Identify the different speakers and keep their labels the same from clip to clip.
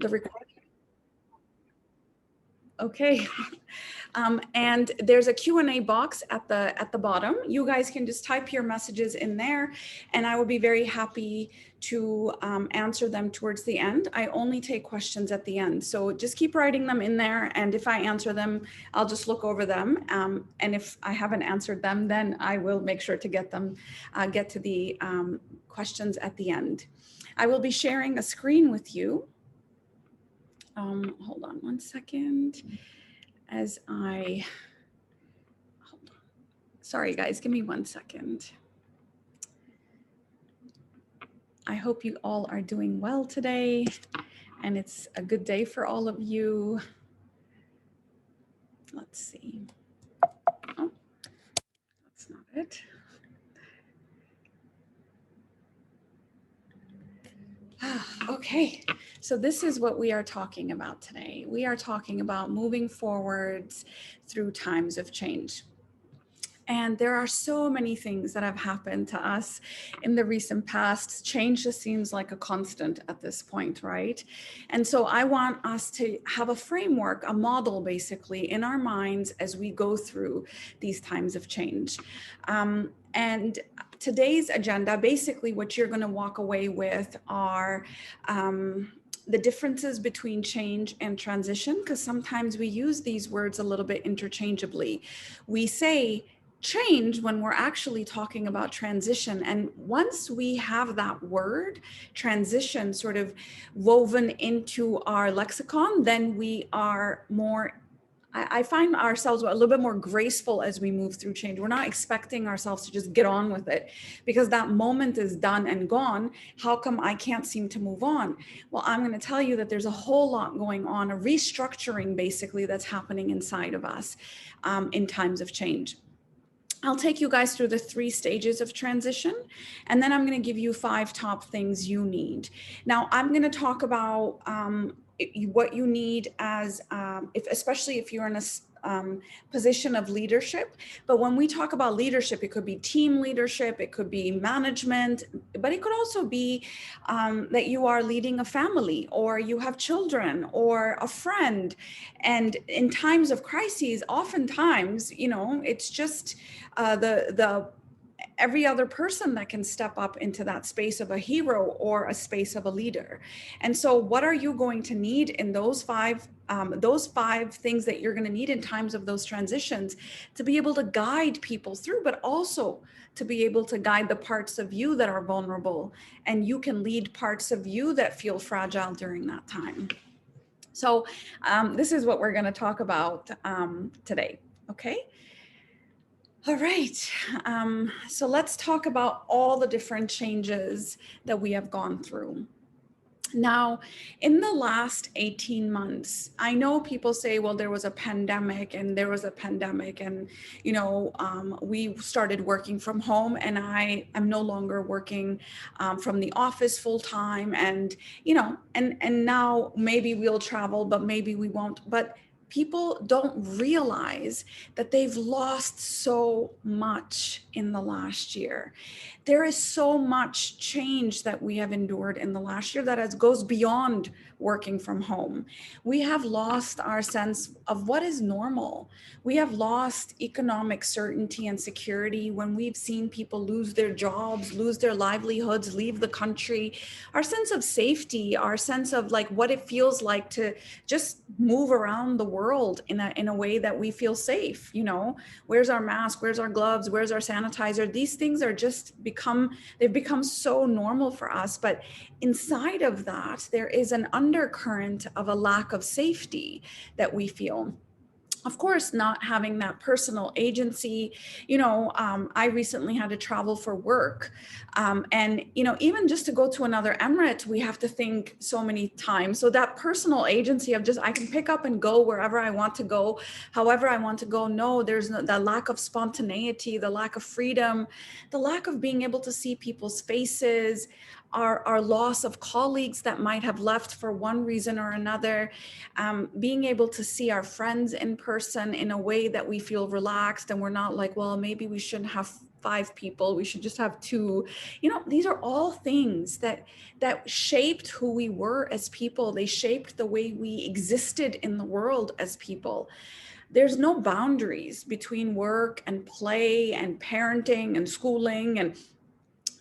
Speaker 1: the recording. Okay. And there's a Q&A box at the bottom. You guys can just type your messages in there, and I will be very happy to answer them towards the end. I only take questions at the end, so just keep writing them in there, and if I answer them, I'll just look over them. And if I haven't answered them, then I will make sure to get to the questions at the end. I will be sharing a screen with you. Hold on one second. As I, hold on. Sorry guys, give me 1 second. I hope you all are doing well today, and it's a good day for all of you. Let's see. Oh, that's not it. Okay, so this is what we are talking about today. We are talking about moving forwards through times of change. And there are so many things that have happened to us in the recent past. Change just seems like a constant at this point, right? And so I want us to have a framework, a model basically in our minds as we go through these times of change. And today's agenda, basically what you're going to walk away with are the differences between change and transition, because sometimes we use these words a little bit interchangeably. We say change when we're actually talking about transition. And once we have that word transition sort of woven into our lexicon, then we are more, I find ourselves a little bit more graceful as we move through change. We're not expecting ourselves to just get on with it because that moment is done and gone. How come I can't seem to move on? Well, I'm going to tell you that there's a whole lot going on, a restructuring basically that's happening inside of us in times of change. I'll take you guys through the 3 stages of transition, and then I'm going to give you 5 top things you need. Now, I'm going to talk about what you need as, especially if you're in a position of leadership. But when we talk about leadership, it could be team leadership, it could be management, but it could also be that you are leading a family, or you have children, or a friend. And in times of crises, oftentimes, you know, it's just every other person that can step up into that space of a hero or a space of a leader. And so what are you going to need in those five things that you're going to need in times of those transitions to be able to guide people through, but also to be able to guide the parts of you that are vulnerable, and you can lead parts of you that feel fragile during that time. So this is what we're going to talk about today. Okay. All right, so let's talk about all the different changes that we have gone through. Now, in the last 18 months, I know people say, well, there was a pandemic and you know, we started working from home, and I am no longer working from the office full time, and, you know, and now maybe we'll travel, but maybe we won't. But people don't realize that they've lost so much in the last year. There is so much change that we have endured in the last year that goes beyond working from home. We have lost our sense of what is normal. We have lost economic certainty and security when we've seen people lose their jobs, lose their livelihoods, leave the country. Our sense of safety, our sense of like what it feels like to just move around the world in a way that we feel safe. You know, where's our mask? Where's our gloves? Where's our sanitizer? These things are just they've become so normal for us. But inside of that, there is an undercurrent of a lack of safety that we feel. Of course, not having that personal agency. You know, I recently had to travel for work. And, you know, even just to go to another emirate, we have to think so many times. So that personal agency of just, I can pick up and go wherever I want to go, however I want to go. No, there's the lack of spontaneity, the lack of freedom, the lack of being able to see people's faces, our loss of colleagues that might have left for one reason or another, being able to see our friends in person in a way that we feel relaxed and we're not like, well, maybe we shouldn't have 5 people. We should just have 2. You know, these are all things that shaped who we were as people. They shaped the way we existed in the world as people. There's no boundaries between work and play and parenting and schooling and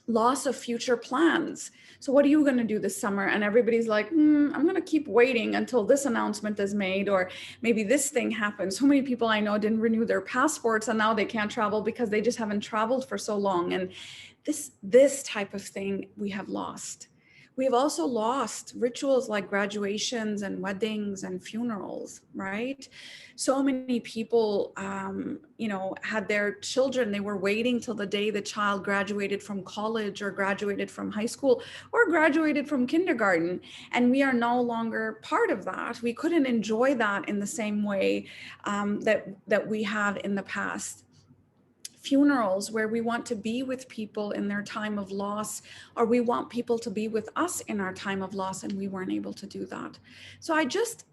Speaker 1: loss of future plans. So what are you going to do this summer? And everybody's like, I'm going to keep waiting until this announcement is made, or maybe this thing happens. So many people I know didn't renew their passports and now they can't travel because they just haven't traveled for so long. And this type of thing we have lost. We have also lost rituals like graduations and weddings and funerals, right? So many people, had their children, they were waiting till the day the child graduated from college or graduated from high school or graduated from kindergarten. And we are no longer part of that. We couldn't enjoy that in the same way that we had in the past. Funerals where we want to be with people in their time of loss, or we want people to be with us in our time of loss, and we weren't able to do that. So I just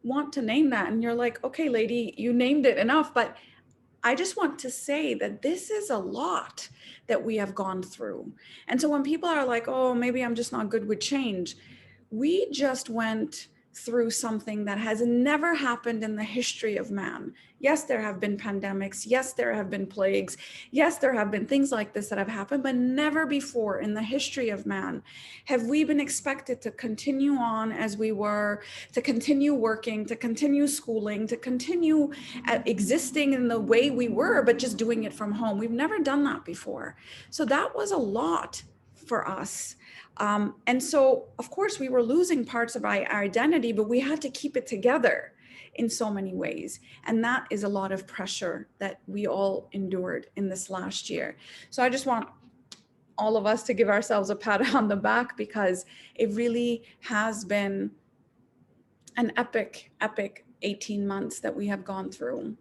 Speaker 1: want to name that. And you're like, okay, lady, you named it enough, but I just want to say that this is a lot that we have gone through. And so when people are like, oh, maybe I'm just not good with change, we just went through something that has never happened in the history of man. Yes, there have been pandemics. Yes, there have been plagues. Yes, there have been things like this that have happened, but never before in the history of man have we been expected to continue on as we were, to continue working, to continue schooling, to continue existing in the way we were, but just doing it from home. We've never done that before. So that was a lot for us. And so, of course, we were losing parts of our identity, but we had to keep it together in so many ways. And that is a lot of pressure that we all endured in this last year. So I just want all of us to give ourselves a pat on the back, because it really has been an epic 18 months that we have gone through.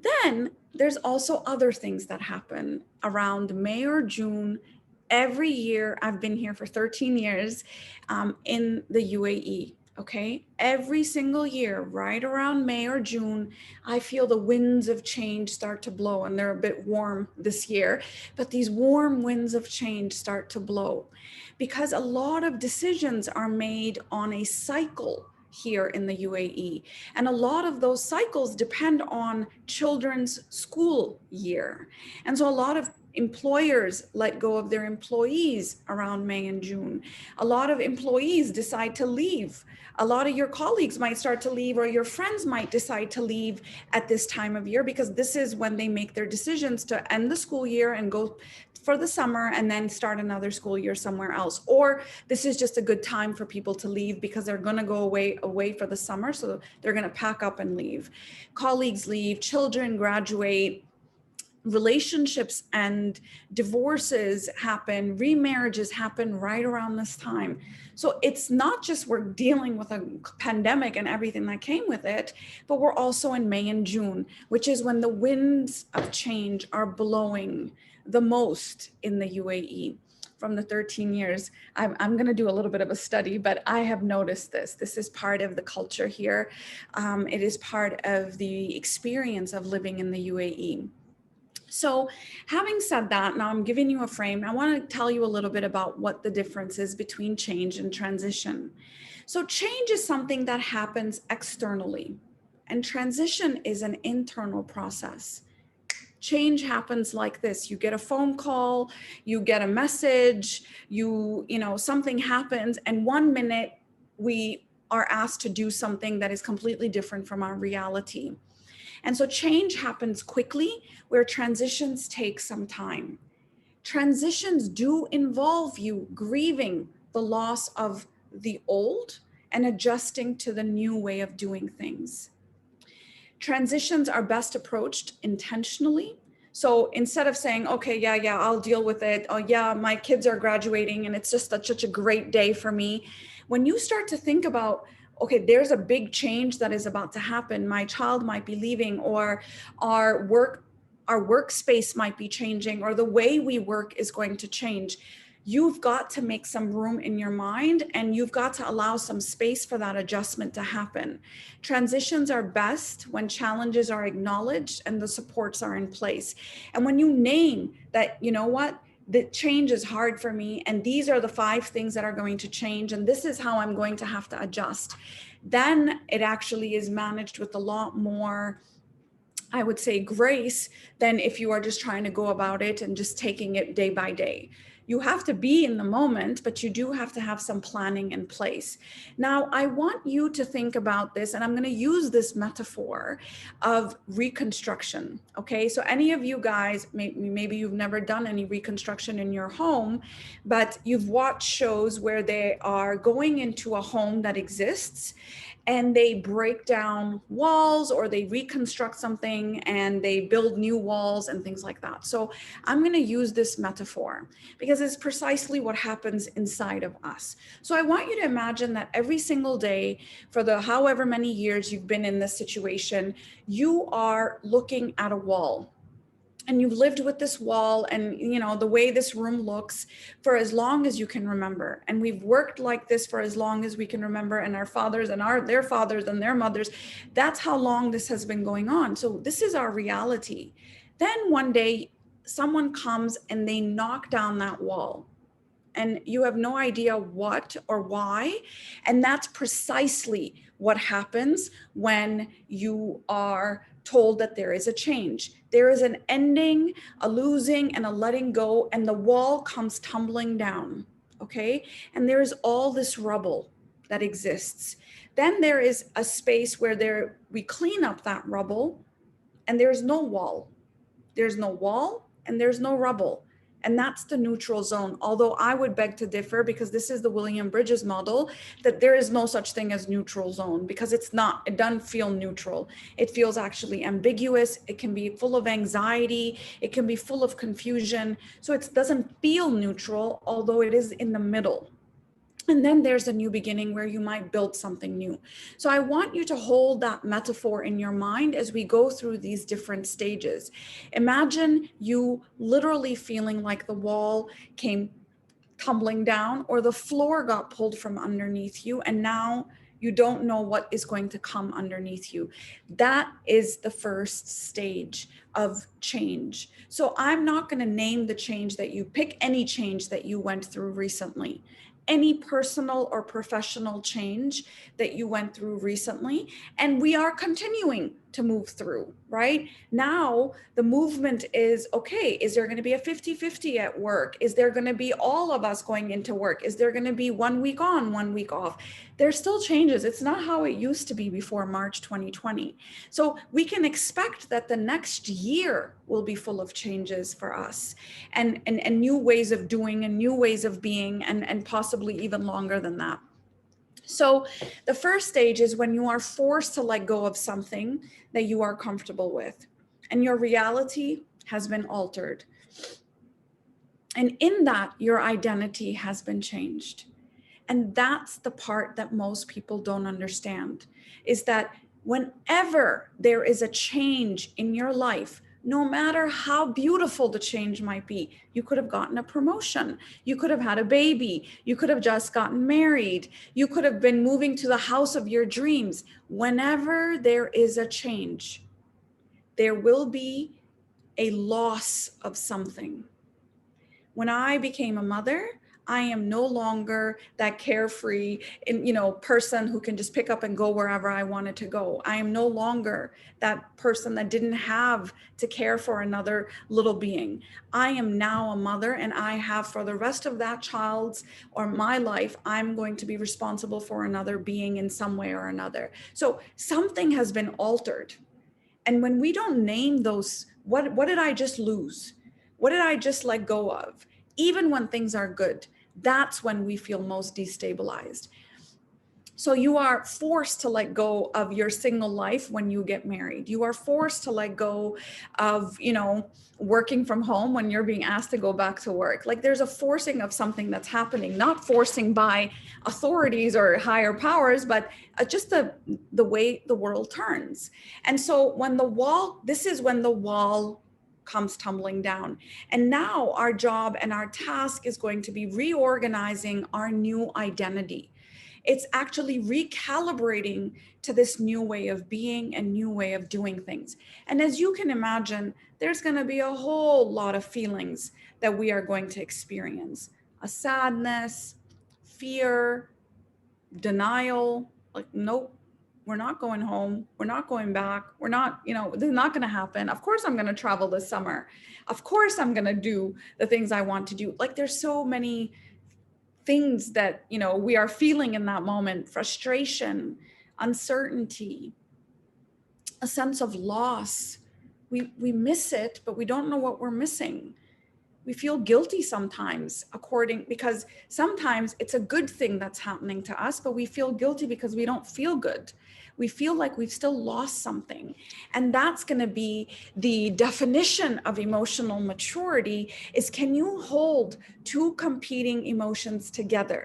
Speaker 1: Then there's also other things that happen around May or June. Every year, I've been here for 13 years in the UAE, okay? Every single year, right around May or June, I feel the winds of change start to blow, and they're a bit warm this year, but these warm winds of change start to blow because a lot of decisions are made on a cycle here in the UAE. And a lot of those cycles depend on children's school year. And so a lot of employers let go of their employees around May and June. A lot of employees decide to leave. A lot of your colleagues might start to leave, or your friends might decide to leave at this time of year, because this is when they make their decisions to end the school year and go for the summer and then start another school year somewhere else. Or this is just a good time for people to leave because they're going to go away for the summer. So they're going to pack up and leave. Colleagues leave, children graduate, relationships and divorces happen, remarriages happen right around this time. So it's not just we're dealing with a pandemic and everything that came with it, but we're also in May and June, which is when the winds of change are blowing the most in the UAE. From the 13 years, I'm going to do a little bit of a study, but I have noticed this. This is part of the culture here. It is part of the experience of living in the UAE. So having said that, now I'm giving you a frame. I want to tell you a little bit about what the difference is between change and transition. So change is something that happens externally, and transition is an internal process. Change happens like this. You get a phone call, you get a message, something happens, and 1 minute we are asked to do something that is completely different from our reality. And so change happens quickly, where transitions take some time. Transitions do involve you grieving the loss of the old and adjusting to the new way of doing things. Transitions are best approached intentionally. So instead of saying, okay, yeah, I'll deal with it. Oh yeah, my kids are graduating and it's just such a great day for me. When you start to think about, okay, there's a big change that is about to happen. My child might be leaving, or our workspace might be changing, or the way we work is going to change. you've got to make some room in your mind, and you've got to allow some space for that adjustment to happen. Transitions are best when challenges are acknowledged and the supports are in place. And when you name that, you know what, the change is hard for me, and these are the 5 things that are going to change, and this is how I'm going to have to adjust, then it actually is managed with a lot more, I would say, grace than if you are just trying to go about it and just taking it day by day. You have to be in the moment, but you do have to have some planning in place. Now, I want you to think about this, and I'm going to use this metaphor of reconstruction. Okay, so any of you guys, maybe you've never done any reconstruction in your home, but you've watched shows where they are going into a home that exists, and they break down walls, or they reconstruct something and they build new walls and things like that. So I'm going to use this metaphor because it's precisely what happens inside of us. So I want you to imagine that every single day for the however many years you've been in this situation, you are looking at a wall. And you've lived with this wall and, you know, the way this room looks for as long as you can remember. And we've worked like this for as long as we can remember. And our fathers and their fathers and their mothers, that's how long this has been going on. So this is our reality. Then one day someone comes and they knock down that wall, and you have no idea what or why. And that's precisely what happens when you are told that there is a change. There is an ending, a losing, and a letting go, and the wall comes tumbling down, okay? And there's all this rubble that exists. Then there is a space where we clean up that rubble, and there's no wall. There's no wall, and there's no rubble. And that's the neutral zone. Although I would beg to differ, because this is the William Bridges model, that there is no such thing as neutral zone, because it doesn't feel neutral. It feels actually ambiguous. It can be full of anxiety. It can be full of confusion. So it doesn't feel neutral, although it is in the middle. And then there's a new beginning where you might build something new. So I want you to hold that metaphor in your mind as we go through these different stages. Imagine you literally feeling like the wall came tumbling down, or the floor got pulled from underneath you, and now you don't know what is going to come underneath you. That is the first stage of change. So I'm not going to name the change that you pick, any change that you went through recently, any personal or professional change that you went through recently, and we are continuing to move through. Right now, the movement is, okay, is there going to be a 50-50 at work? Is there going to be all of us going into work? Is there going to be 1 week on, 1 week off? There's still changes. It's not how it used to be before March 2020. So we can expect that the next year will be full of changes for us, and new ways of doing and new ways of being, and possibly even longer than that. So the first stage is when you are forced to let go of something that you are comfortable with, and your reality has been altered. And in that, your identity has been changed. And that's the part that most people don't understand, is that whenever there is a change in your life, no matter how beautiful the change might be, you could have gotten a promotion, you could have had a baby, you could have just gotten married, you could have been moving to the house of your dreams. Whenever there is a change, there will be a loss of something. When I became a mother, I am no longer that carefree, person who can just pick up and go wherever I wanted to go. I am no longer that person that didn't have to care for another little being. I am now a mother, and I have, for the rest of that child's or my life, I'm going to be responsible for another being in some way or another. So something has been altered. And when we don't name those, what did I just lose? What did I just let go of? Even when things are good, that's when we feel most destabilized. So you are forced to let go of your single life when you get married. You are forced to let go of, working from home when you're being asked to go back to work. Like, there's a forcing of something that's happening, not forcing by authorities or higher powers, but just the way the world turns. And so this is when the wall comes tumbling down. And now our job and our task is going to be reorganizing our new identity. It's actually recalibrating to this new way of being and new way of doing things. And as you can imagine, there's going to be a whole lot of feelings that we are going to experience. A sadness, fear, denial, like, nope, we're not going home. We're not going back. We're not, this is not going to happen. Of course, I'm going to travel this summer. Of course, I'm going to do the things I want to do. Like, there's so many things that, we are feeling in that moment: frustration, uncertainty, a sense of loss. We miss it, but we don't know what we're missing. We feel guilty sometimes because sometimes it's a good thing that's happening to us, but we feel guilty because we don't feel good. We feel like we've still lost something. And that's going to be the definition of emotional maturity: is, can you hold two competing emotions together?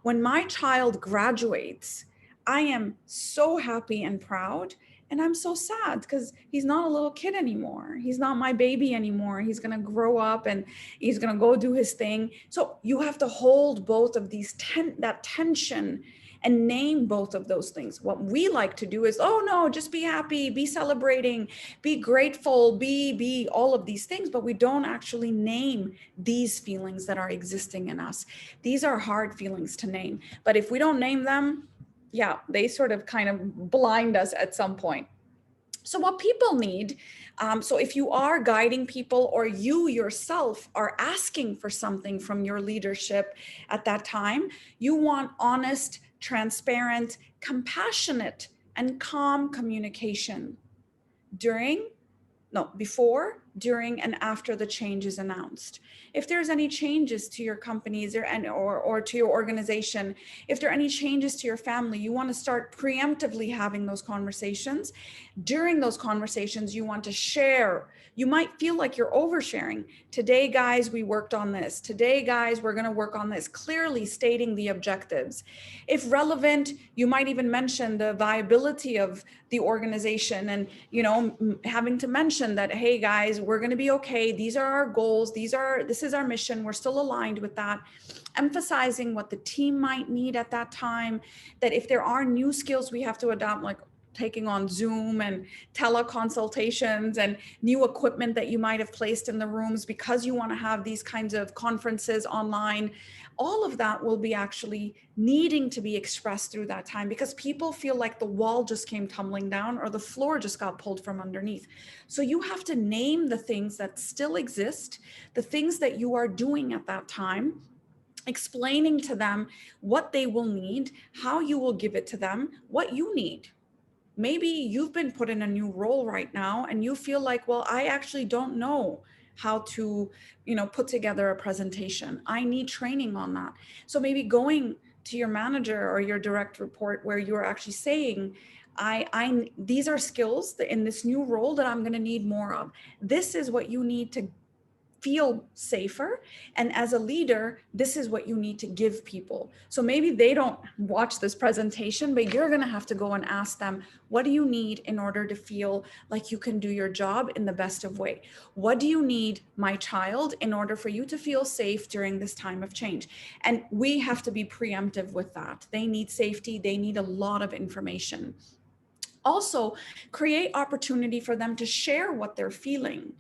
Speaker 1: When my child graduates, I am so happy and proud. And I'm so sad because he's not a little kid anymore. He's not my baby anymore. He's going to grow up and he's going to go do his thing. So you have to hold both of these, that tension, and name both of those things. What we like to do is, oh no, just be happy, be celebrating, be grateful, be all of these things, but we don't actually name these feelings that are existing in us. These are hard feelings to name, but if we don't name them, yeah, they sort of kind of blind us at some point. So what people need, so if you are guiding people or you yourself are asking for something from your leadership at that time, you want honest, transparent, compassionate, and calm communication before, during, and after the change is announced. If there's any changes to your companies or to your organization, if there are any changes to your family, you want to start preemptively having those conversations. During those conversations, you want to share. You might feel like you're oversharing. Today, guys, we worked on this. Today, guys, we're going to work on this. Clearly stating the objectives. If relevant, you might even mention the viability of the organization and, having to mention that, hey, guys, we're going to be okay. These are our goals. This is our mission. We're still aligned with that. Emphasizing what the team might need at that time, that if there are new skills we have to adopt, like taking on Zoom and teleconsultations and new equipment that you might have placed in the rooms because you want to have these kinds of conferences online, all of that will be actually needing to be expressed through that time, because people feel like the wall just came tumbling down or the floor just got pulled from underneath. So you have to name the things that still exist, the things that you are doing at that time, explaining to them what they will need, how you will give it to them, what you need. Maybe you've been put in a new role right now and you feel like, well, I actually don't know how to, put together a presentation. I need training on that. So maybe going to your manager or your direct report where you're actually saying, these are skills that in this new role that I'm going to need more of. This is what you need to feel safer. And as a leader, this is what you need to give people. So maybe they don't watch this presentation, but you're going to have to go and ask them, what do you need in order to feel like you can do your job in the best of way? What do you need, my child, in order for you to feel safe during this time of change? And we have to be preemptive with that. They need safety. They need a lot of information. Also, create opportunity for them to share what they're feeling.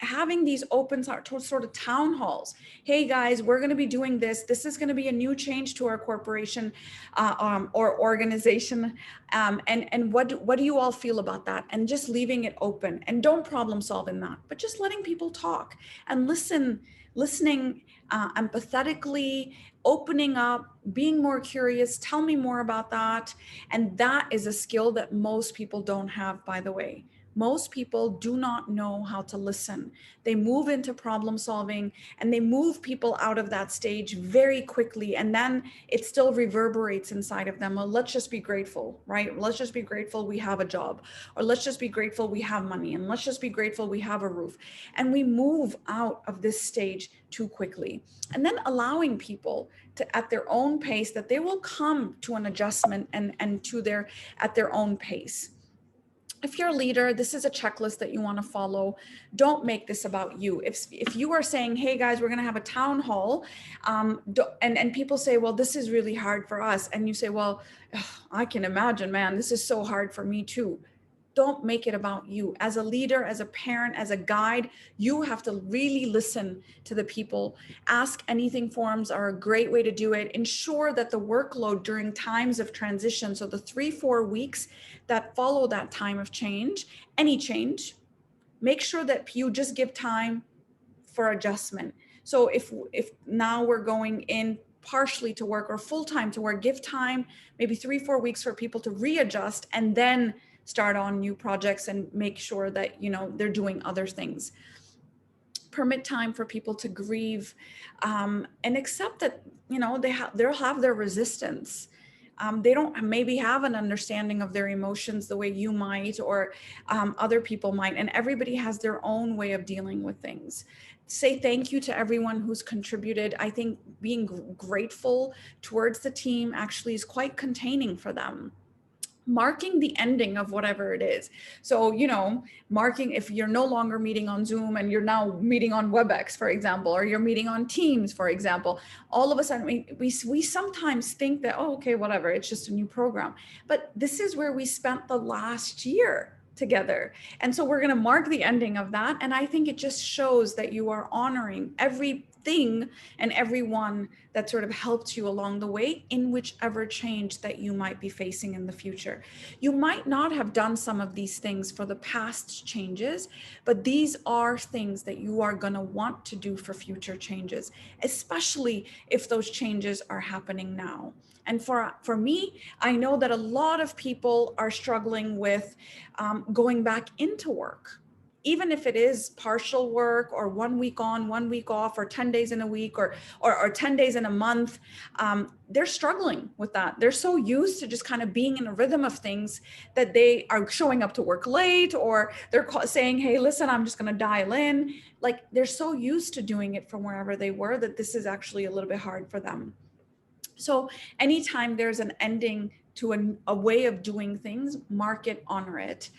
Speaker 1: Having these open sort of town halls. Hey guys, we're going to be doing this. This is going to be a new change to our corporation or organization. And what do you all feel about that? And just leaving it open, and don't problem solve in that, but just letting people talk and listening empathetically, opening up, being more curious. Tell me more about that. And that is a skill that most people don't have, by the way. Most people do not know how to listen. They move into problem solving and they move people out of that stage very quickly. And then it still reverberates inside of them. Well, let's just be grateful, right? Let's just be grateful we have a job, or let's just be grateful we have money, and let's just be grateful we have a roof. And we move out of this stage too quickly. And then allowing people to, at their own pace, that they will come to an adjustment and at their own pace. if you're a leader, this is a checklist that you want to follow. Don't make this about you. If you are saying, hey guys, we're going to have a town hall, and people say, well, this is really hard for us. And you say, well, ugh, I can imagine, man, this is so hard for me too. Don't make it about you. As a leader, as a parent, as a guide, you have to really listen to the people. Ask anything forums are a great way to do it. Ensure that the workload during times of transition, so the 3-4 weeks that follow that time of change, any change, make sure that you just give time for adjustment. So if now we're going in partially to work or full-time to work, give time, maybe 3-4 weeks for people to readjust, and then start on new projects and make sure that, you know, they're doing other things. Permit time for people to grieve, and accept that, you know, they'll have their resistance. They don't maybe have an understanding of their emotions the way you might, or other people might, and everybody has their own way of dealing with things. Say thank you to everyone who's contributed. I think being grateful towards the team actually is quite containing for them. Marking the ending of whatever it is. So, you know, marking if you're no longer meeting on Zoom and you're now meeting on WebEx, for example, or you're meeting on Teams, for example, all of a sudden we sometimes think that, oh, okay, whatever, it's just a new program. But this is where we spent the last year together. And so we're going to mark the ending of that. And I think it just shows that you are honoring everything and everyone that sort of helped you along the way in whichever change that you might be facing in the future. You might not have done some of these things for the past changes, but these are things that you are going to want to do for future changes, especially if those changes are happening now. And for me, I know that a lot of people are struggling with going back into work, even if it is partial work or 1 week on, 1 week off, or 10 days in a week, or 10 days in a month. They're struggling with that. They're so used to just kind of being in a rhythm of things that they are showing up to work late, or they're saying, hey, listen, I'm just going to dial in. Like, they're so used to doing it from wherever they were that this is actually a little bit hard for them. So anytime there's an ending to a way of doing things, mark it, honor it.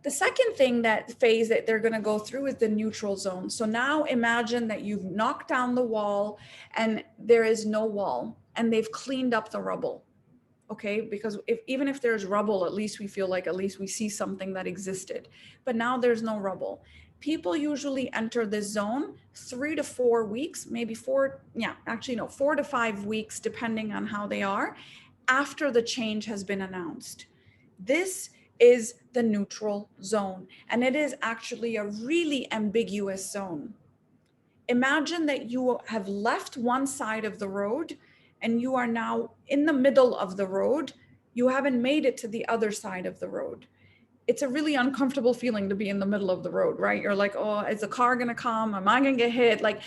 Speaker 1: The second phase that they're going to go through is the neutral zone. So now imagine that you've knocked down the wall and there is no wall, and they've cleaned up the rubble. Okay, because even if there's rubble, at least we feel like at least we see something that existed. But now there's no rubble. People usually enter this zone 3 to 4 weeks, maybe 4 to 5 weeks, depending on how they are, after the change has been announced. This is the neutral zone, and it is actually a really ambiguous zone. Imagine that you have left one side of the road and you are now in the middle of the road. You haven't made it to the other side of the road. It's a really uncomfortable feeling to be in the middle of the road, right? You're like, oh, is the car going to come? Am I going to get hit? Like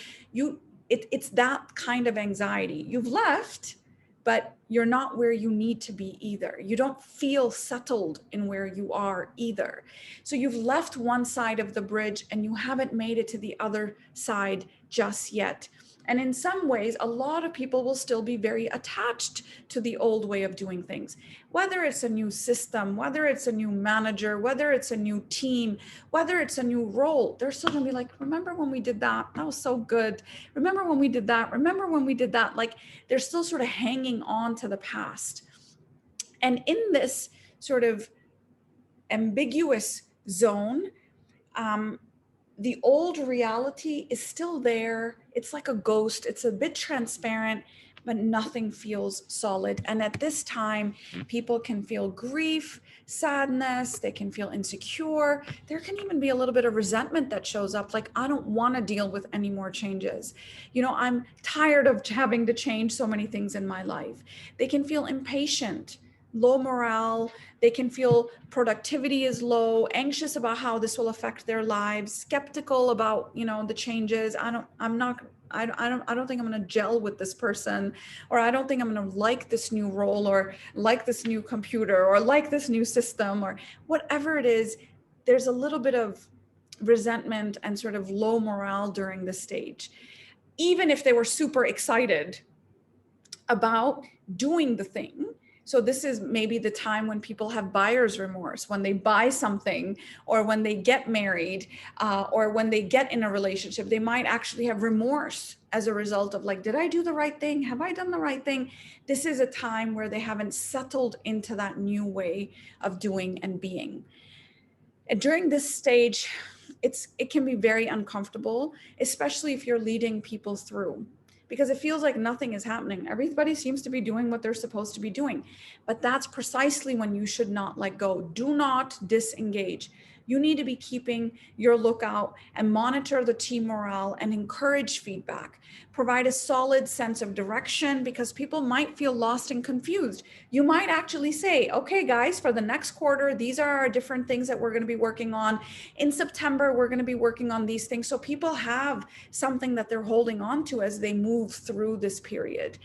Speaker 1: it's that kind of anxiety. You've left, but you're not where you need to be either. You don't feel settled in where you are either. So you've left one side of the bridge and you haven't made it to the other side just yet. And in some ways, a lot of people will still be very attached to the old way of doing things, whether it's a new system, whether it's a new manager, whether it's a new team, whether it's a new role. They're still gonna be like, remember when we did that? That was so good. Remember when we did that? Remember when we did that? Like, they're still sort of hanging on to the past. And in this sort of ambiguous zone, the old reality is still there. It's like a ghost. It's a bit transparent, but nothing feels solid. And at this time, people can feel grief, sadness, they can feel insecure. There can even be a little bit of resentment that shows up, like, I don't want to deal with any more changes. You know, I'm tired of having to change so many things in my life. They can feel impatient, low morale. They can feel productivity is low, anxious about how this will affect their lives, skeptical about, you know, the changes. I don't think I'm going to gel with this person, or I don't think I'm going to like this new role, or like this new computer, or like this new system, or whatever it is. There's a little bit of resentment and sort of low morale during this stage. Even if they were super excited about doing the thing, So this is maybe the time when people have buyer's remorse, when they buy something, or when they get married, or when they get in a relationship, they might actually have remorse as a result of like, did I do the right thing? Have I done the right thing? This is a time where they haven't settled into that new way of doing and being. And during this stage, it can be very uncomfortable, especially if you're leading people through, because it feels like nothing is happening. Everybody seems to be doing what they're supposed to be doing. But that's precisely when you should not let go. Do not disengage. You need to be keeping your lookout and monitor the team morale and encourage feedback. Provide a solid sense of direction, because people might feel lost and confused. You might actually say, okay, guys, for the next quarter, these are our different things that we're going to be working on. In September, we're going to be working on these things. So people have something that they're holding on to as they move through this period.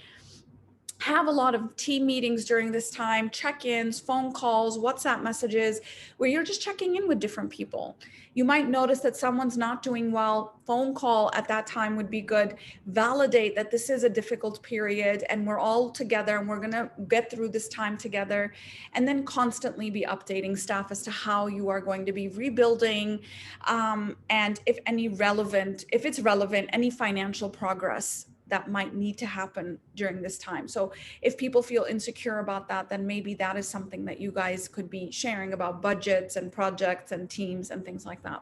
Speaker 1: Have a lot of team meetings during this time, check-ins, phone calls, WhatsApp messages, where you're just checking in with different people. You might notice that someone's not doing well. Phone call at that time would be good. Validate that this is a difficult period and we're all together and we're going to get through this time together. And then constantly be updating staff as to how you are going to be rebuilding, and if it's relevant, any financial progress that might need to happen during this time. So if people feel insecure about that, then maybe that is something that you guys could be sharing about budgets and projects and teams and things like that.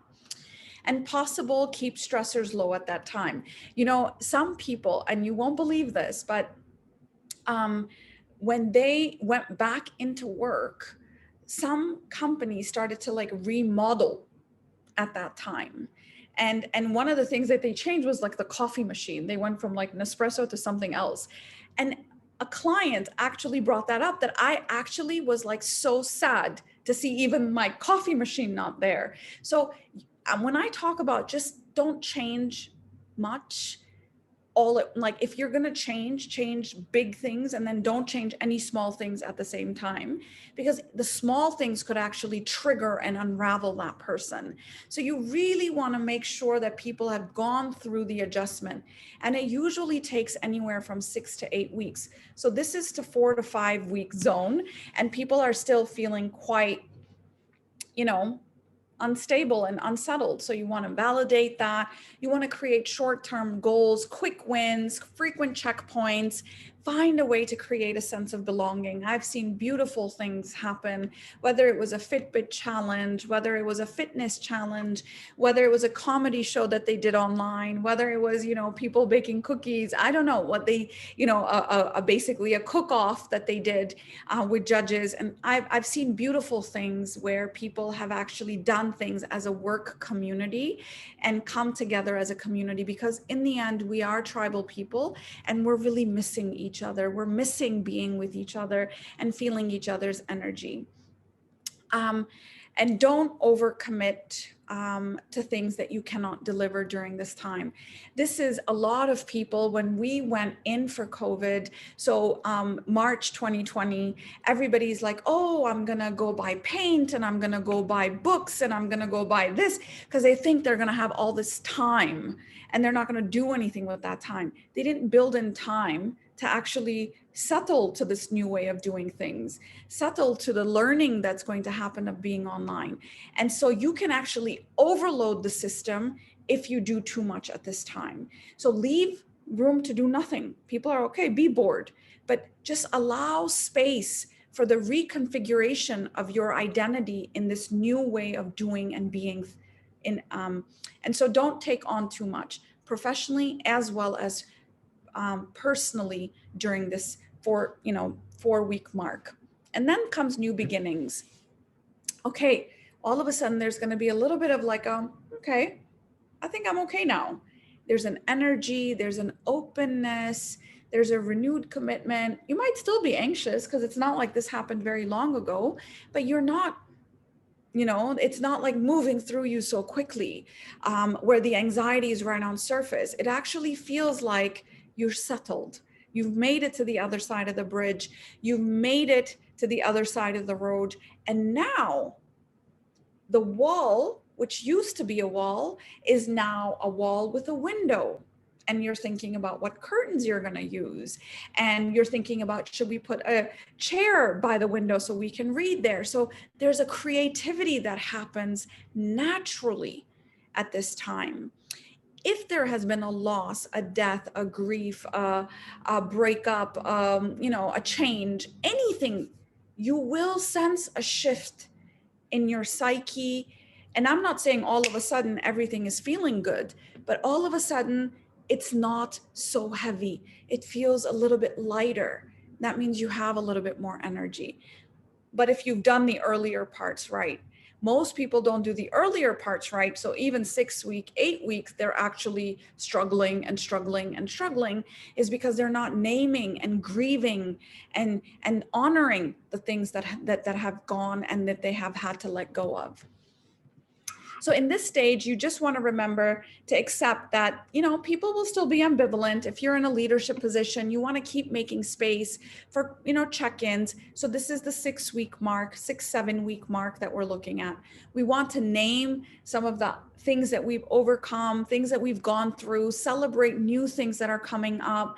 Speaker 1: And possible, keep stressors low at that time. You know, some people, and you won't believe this, but when they went back into work, some companies started to like remodel at that time. And one of the things that they changed was like the coffee machine. They went from like Nespresso to something else. And a client actually brought that up, that I actually was like so sad to see even my coffee machine not there. So when I talk about just don't change much, like if you're going to change big things, and then don't change any small things at the same time, because the small things could actually trigger and unravel that person. So you really want to make sure that people have gone through the adjustment, and it usually takes anywhere from 6 to 8 weeks. So this is to 4 to 5 week zone, and people are still feeling quite, unstable and unsettled. So you want to validate that. You want to create short-term goals, quick wins, frequent checkpoints. Find a way to create a sense of belonging. I've seen beautiful things happen, whether it was a Fitbit challenge, whether it was a fitness challenge, whether it was a comedy show that they did online, whether it was, people baking cookies. I don't know what they, basically a cook-off that they did with judges. And I've seen beautiful things where people have actually done things as a work community and come together as a community, because in the end, we are tribal people and we're really missing each other. We're missing being with each other and feeling each other's energy. And don't overcommit to things that you cannot deliver during this time. This is a lot of people. When we went in for COVID, so March 2020, everybody's like, oh, I'm going to go buy paint and I'm going to go buy books and I'm going to go buy this, because they think they're going to have all this time and they're not going to do anything with that time. They didn't build in time to actually settle to this new way of doing things, settle to the learning that's going to happen of being online. And so you can actually overload the system if you do too much at this time. So leave room to do nothing. People are okay, be bored, but just allow space for the reconfiguration of your identity in this new way of doing and being. And so don't take on too much, professionally as well as personally, during this 4-week mark. And then comes new beginnings. Okay, all of a sudden there's going to be a little bit of like, okay, I think I'm okay now. There's an energy, there's an openness, there's a renewed commitment. You might still be anxious because it's not like this happened very long ago, but you're not, it's not like moving through you so quickly, where the anxiety is right on surface. It actually feels like you're settled. You've made it to the other side of the bridge. You've made it to the other side of the road. And now the wall, which used to be a wall, is now a wall with a window. and you're thinking about what curtains you're going to use, and you're thinking about, should we put a chair by the window so we can read there? So there's a creativity that happens naturally at this time. If there has been a loss, a death, a grief, a breakup, a change, anything, you will sense a shift in your psyche. And I'm not saying all of a sudden everything is feeling good, but all of a sudden it's not so heavy. It feels a little bit lighter. That means you have a little bit more energy. But if you've done the earlier parts right, most people don't do the earlier parts right. So even 6 weeks, 8 weeks, they're actually struggling and struggling and struggling, is because they're not naming and grieving and honoring the things that have gone and that they have had to let go of. So in this stage, you just want to remember to accept that, people will still be ambivalent. If you're in a leadership position, you want to keep making space for, check-ins. So this is the 6 week mark, 7 week mark that we're looking at. We want to name some of the things that we've overcome, things that we've gone through, celebrate new things that are coming up,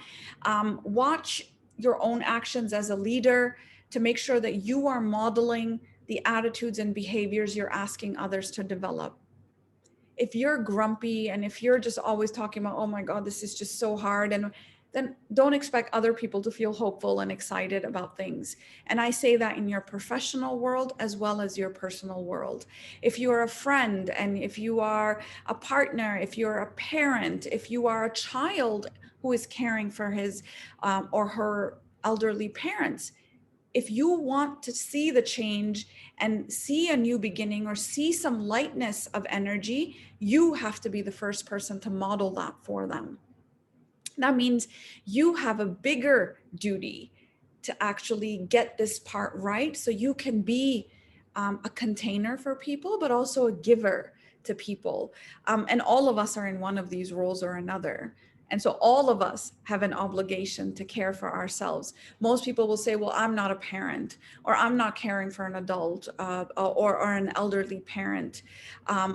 Speaker 1: watch your own actions as a leader to make sure that you are modeling the attitudes and behaviors you're asking others to develop. If you're grumpy and if you're just always talking about, oh my God, this is just so hard, and then don't expect other people to feel hopeful and excited about things. And I say that in your professional world as well as your personal world. If you are a friend, and if you are a partner, if you're a parent, if you are a child who is caring for his or her elderly parents, if you want to see the change and see a new beginning or see some lightness of energy, you have to be the first person to model that for them. That means you have a bigger duty to actually get this part right, so you can be a container for people, but also a giver to people. And all of us are in one of these roles or another. And so all of us have an obligation to care for ourselves. Most people will say, well, I'm not a parent, or I'm not caring for an adult or an elderly parent,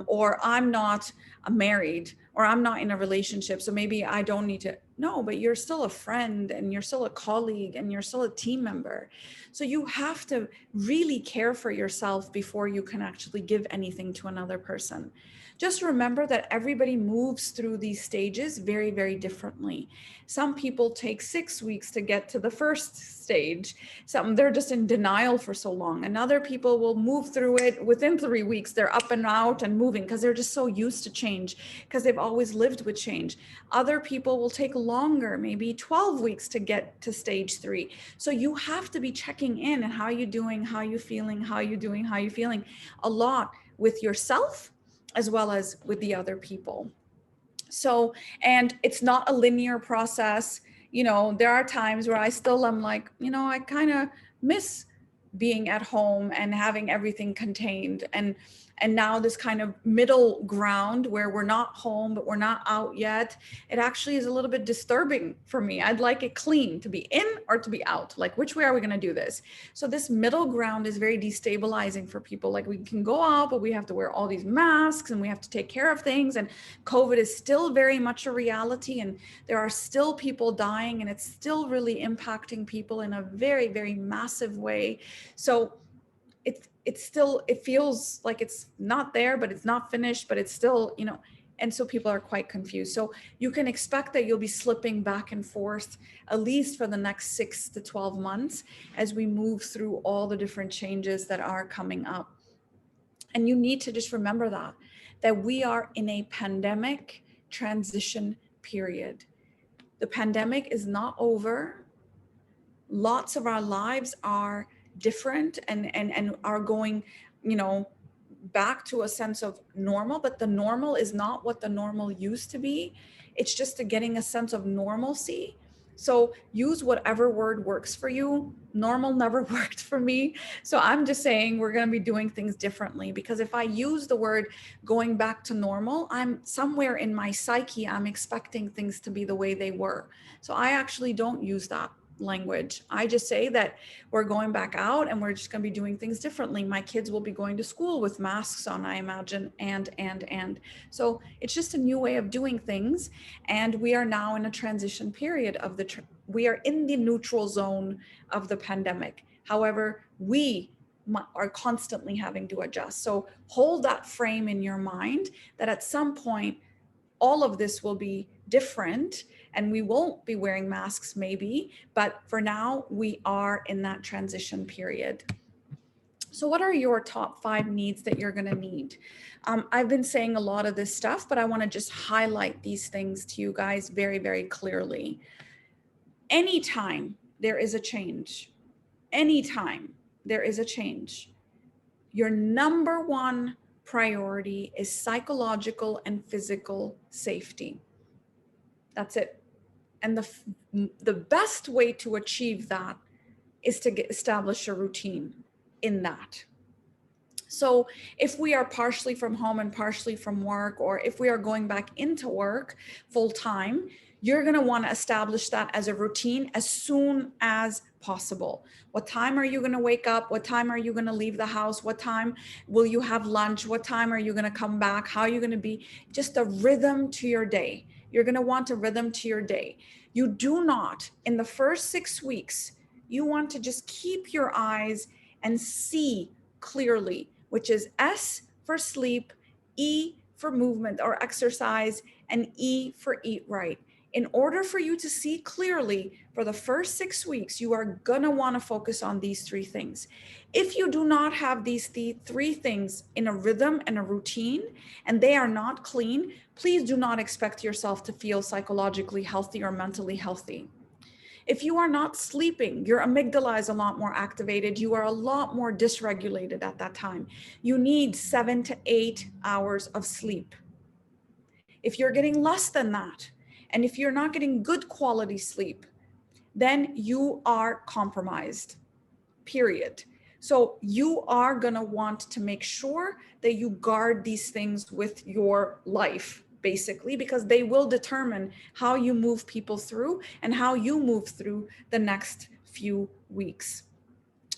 Speaker 1: or I'm not married, or I'm not in a relationship, so maybe I don't need to. No, but you're still a friend, and you're still a colleague, and you're still a team member. So you have to really care for yourself before you can actually give anything to another person. Just remember that everybody moves through these stages very, very differently. Some people take 6 weeks to get to the first stage. They're just in denial for so long. And other people will move through it within 3 weeks. They're up and out and moving because they're just so used to change, because they've always lived with change. Other people will take longer, maybe 12 weeks to get to stage 3. So you have to be checking in and how you doing, how you feeling, how you doing, how you feeling, a lot with yourself as well as with the other people. So, and it's not a linear process. There are times where I still am like, I kind of miss being at home and having everything contained. And now this kind of middle ground where we're not home, but we're not out yet, it actually is a little bit disturbing for me. I'd like it clean, to be in or to be out. Like, which way are we going to do this? So this middle ground is very destabilizing for people. Like, we can go out, but we have to wear all these masks and we have to take care of things. And COVID is still very much a reality. And there are still people dying, and it's still really impacting people in a very, very massive way. So it feels like it's not there, but it's not finished, but it's still, and so people are quite confused. So you can expect that you'll be slipping back and forth at least for the next 6 to 12 months as we move through all the different changes that are coming up. And you need to just remember that we are in a pandemic transition period. The pandemic is not over. Lots of our lives are different and are going, back to a sense of normal, but the normal is not what the normal used to be. It's just getting a sense of normalcy. So use whatever word works for you. Normal never worked for me. So I'm just saying we're going to be doing things differently, because if I use the word going back to normal, I'm somewhere in my psyche, I'm expecting things to be the way they were. So I actually don't use that. language. I just say that we're going back out and we're just going to be doing things differently. My kids will be going to school with masks on, I imagine, and. So it's just a new way of doing things. And we are now in a transition period of we are in the neutral zone of the pandemic. However, we are constantly having to adjust. So hold that frame in your mind that at some point, all of this will be different and we won't be wearing masks maybe, but for now we are in that transition period. So what are your top 5 needs that you're going to need? I've been saying a lot of this stuff, but I want to just highlight these things to you guys very, very clearly. Anytime there is a change, your number one priority is psychological and physical safety. That's it. And the best way to achieve that is to establish a routine in that. So if we are partially from home and partially from work, or if we are going back into work full time, you're going to want to establish that as a routine as soon as possible. What time are you going to wake up? What time are you going to leave the house? What time will you have lunch? What time are you going to come back? How are you going to be? Just a rhythm to your day. You're going to want a rhythm to your day. You do not, in the first 6 weeks, you want to just keep your eyes and see clearly, which is S for sleep, E for movement or exercise, and E for eat right. In order for you to see clearly for the first 6 weeks, you are gonna wanna focus on these 3 things. If you do not have these 3 things in a rhythm and a routine, and they are not clean, please do not expect yourself to feel psychologically healthy or mentally healthy. If you are not sleeping, your amygdala is a lot more activated. You are a lot more dysregulated at that time. You need 7 to 8 hours of sleep. If you're getting less than that, and if you're not getting good quality sleep, then you are compromised, period. So you are gonna want to make sure that you guard these things with your life, basically, because they will determine how you move people through and how you move through the next few weeks.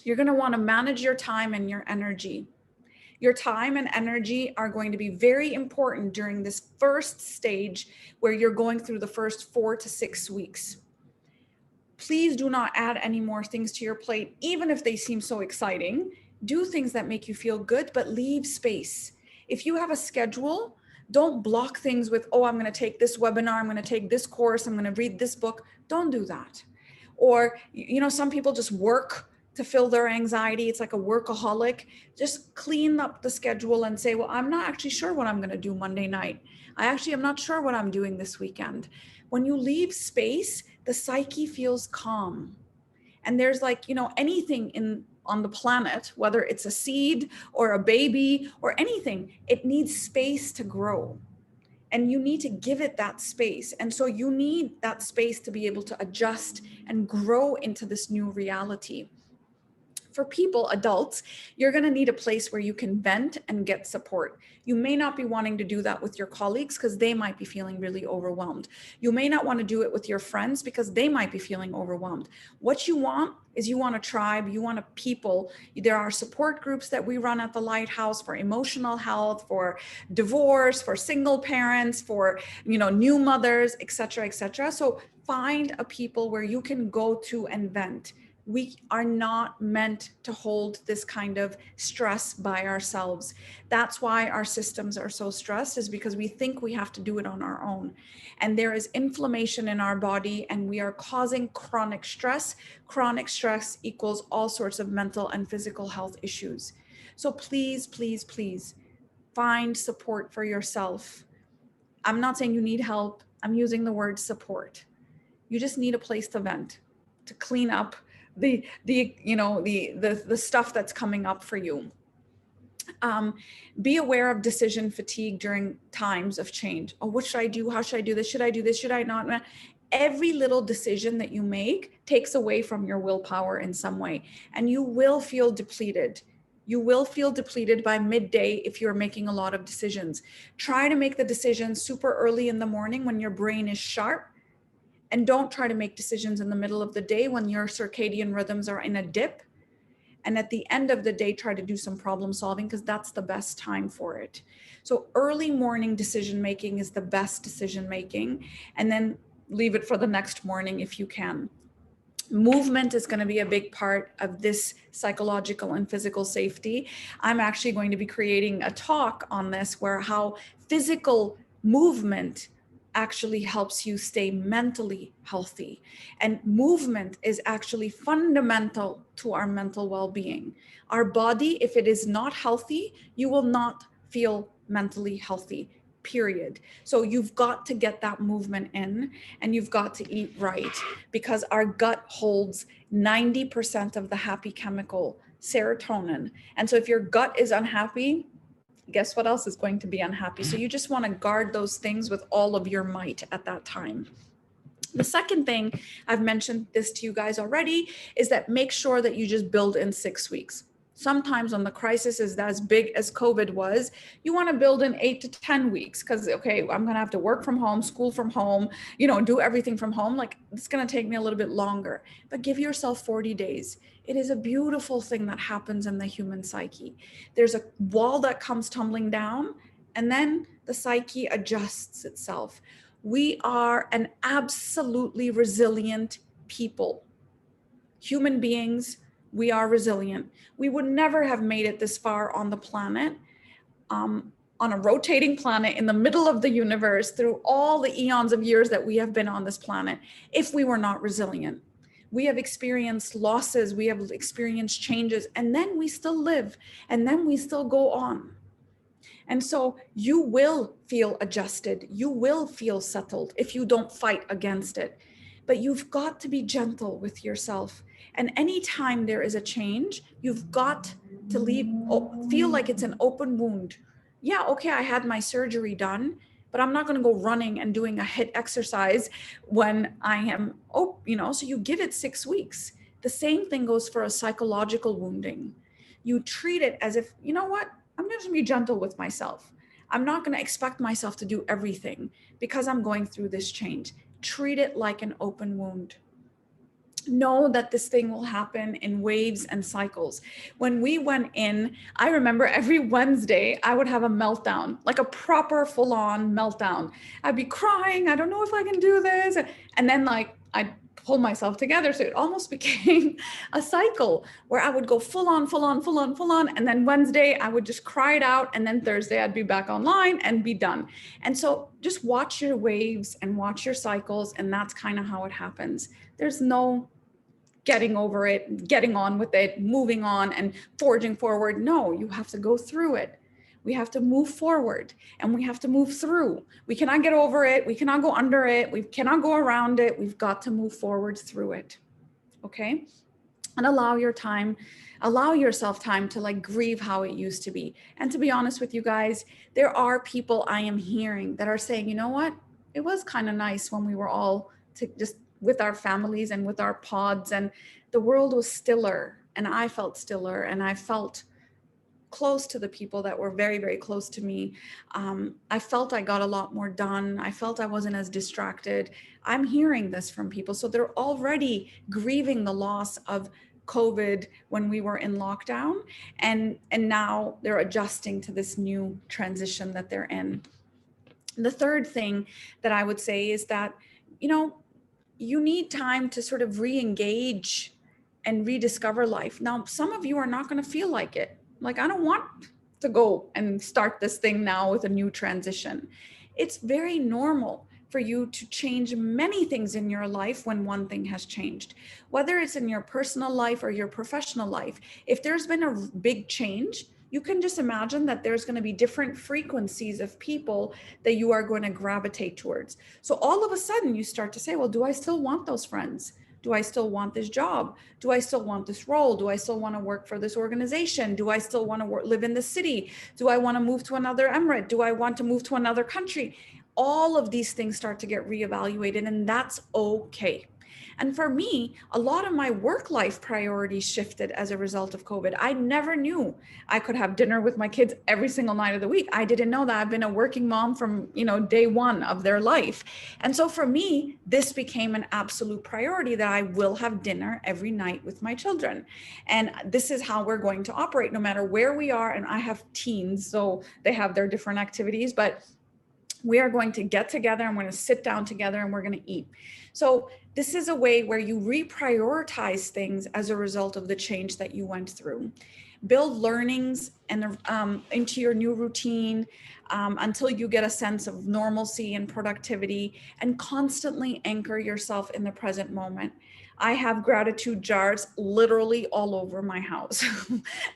Speaker 1: You're gonna wanna manage your time and your energy. Your time and energy are going to be very important during this first stage where you're going through the first 4 to 6 weeks. Please do not add any more things to your plate, even if they seem so exciting. Do things that make you feel good, but leave space. If you have a schedule, don't block things with, oh, I'm going to take this webinar, I'm going to take this course, I'm going to read this book. Don't do that. Or, some people just work to fill their anxiety. It's like a workaholic. Just clean up the schedule and say, well, I'm not actually sure what I'm going to do Monday night. I'm not sure what I'm doing this weekend. When you leave space, the psyche feels calm. And there's anything on the planet, whether it's a seed or a baby or anything, it needs space to grow. And you need to give it that space. And so you need that space to be able to adjust and grow into this new reality. For people, adults, you're going to need a place where you can vent and get support. You may not be wanting to do that with your colleagues because they might be feeling really overwhelmed. You may not want to do it with your friends because they might be feeling overwhelmed. What you want is you want a tribe, you want a people. There are support groups that we run at the Lighthouse for emotional health, for divorce, for single parents, for new mothers, etc., etc. So find a people where you can go to and vent. We are not meant to hold this kind of stress by ourselves. That's why our systems are so stressed, is because we think we have to do it on our own. And there is inflammation in our body and we are causing chronic stress. Chronic stress equals all sorts of mental and physical health issues. So please, please, please find support for yourself. I'm not saying you need help. I'm using the word support. You just need a place to vent, to clean up the stuff that's coming up for you. Be aware of decision fatigue during times of change. Oh, what should I do? How should I do this? Should I do this? Should I not? Every little decision that you make takes away from your willpower in some way, and you will feel depleted. You will feel depleted by midday if you're making a lot of decisions. Try to make the decisions super early in the morning when your brain is sharp, And don't try to make decisions in the middle of the day when your circadian rhythms are in a dip. And at the end of the day, try to do some problem solving, because that's the best time for it. So early morning decision making is the best decision making, and then leave it for the next morning if you can. Movement is going to be a big part of this psychological and physical safety. I'm actually going to be creating a talk on this, where how physical movement actually helps you stay mentally healthy. And movement is actually fundamental to our mental well-being. Our body, if it is not healthy, you will not feel mentally healthy, period. So you've got to get that movement in, and you've got to eat right, because our gut holds 90% of the happy chemical, serotonin. And so if your gut is unhappy, guess what else is going to be unhappy? So you just want to guard those things with all of your might at that time. The second thing, I've mentioned this to you guys already, is that make sure that you just build in 6 weeks. Sometimes when the crisis is as big as COVID was, you want to build in 8 to 10 weeks, because, okay, I'm going to have to work from home, school from home, do everything from home. Like, it's going to take me a little bit longer, but give yourself 40 days. It is a beautiful thing that happens in the human psyche. There's a wall that comes tumbling down, and then the psyche adjusts itself. We are an absolutely resilient people. Human beings, we are resilient. We would never have made it this far on the planet, on a rotating planet in the middle of the universe, through all the eons of years that we have been on this planet, if we were not resilient. We have experienced losses, we have experienced changes, and then we still live, and then we still go on. And so you will feel adjusted, you will feel settled if you don't fight against it. But you've got to be gentle with yourself. And anytime there is a change, you've got to feel like it's an open wound. Yeah, okay, I had my surgery done, but I'm not going to go running and doing a HIIT exercise when I am, so you give it 6 weeks. The same thing goes for a psychological wounding. You treat it as if, you know what, I'm just going to be gentle with myself. I'm not going to expect myself to do everything because I'm going through this change. Treat it like an open wound. Know that this thing will happen in waves and cycles. When we went in, I remember every Wednesday, I would have a meltdown, like a proper full-on meltdown. I'd be crying, I don't know if I can do this. And then I'd pull myself together. So it almost became a cycle where I would go full on. And then Wednesday, I would just cry it out. And then Thursday, I'd be back online and be done. And so just watch your waves and watch your cycles. And that's kind of how it happens. There's no getting over it, getting on with it, moving on and forging forward. No, you have to go through it. We have to move forward and we have to move through. We cannot get over it. We cannot go under it. We cannot go around it. We've got to move forward through it. Okay. And allow yourself time to grieve how it used to be. And to be honest with you guys, there are people I am hearing that are saying, you know what? It was kind of nice when we were all just with our families and with our pods, and the world was stiller, and I felt stiller, and I felt close to the people that were very, very close to me. I felt I got a lot more done. I felt I wasn't as distracted. I'm hearing this from people. So they're already grieving the loss of COVID when we were in lockdown. And now they're adjusting to this new transition that they're in. The third thing that I would say is that, you need time to sort of re-engage and rediscover life. Now, some of you are not going to feel like it. I don't want to go and start this thing now with a new transition. It's very normal for you to change many things in your life when one thing has changed, whether it's in your personal life or your professional life. If there's been a big change, you can just imagine that there's going to be different frequencies of people that you are going to gravitate towards. So all of a sudden you start to say, well, do I still want those friends? Do I still want this job? Do I still want this role? Do I still want to work for this organization? Do I still want to live in the city? Do I want to move to another emirate? Do I want to move to another country? All of these things start to get reevaluated, and that's okay. And for me, a lot of my work life priorities shifted as a result of COVID. I never knew I could have dinner with my kids every single night of the week. I didn't know that. I've been a working mom from, day one of their life. And so for me, this became an absolute priority that I will have dinner every night with my children. And this is how we're going to operate no matter where we are. And I have teens, so they have their different activities, but we are going to get together and we're going to sit down together and we're going to eat. So this is a way where you reprioritize things as a result of the change that you went through. Build learnings and into your new routine until you get a sense of normalcy and productivity, and constantly anchor yourself in the present moment. I have gratitude jars literally all over my house.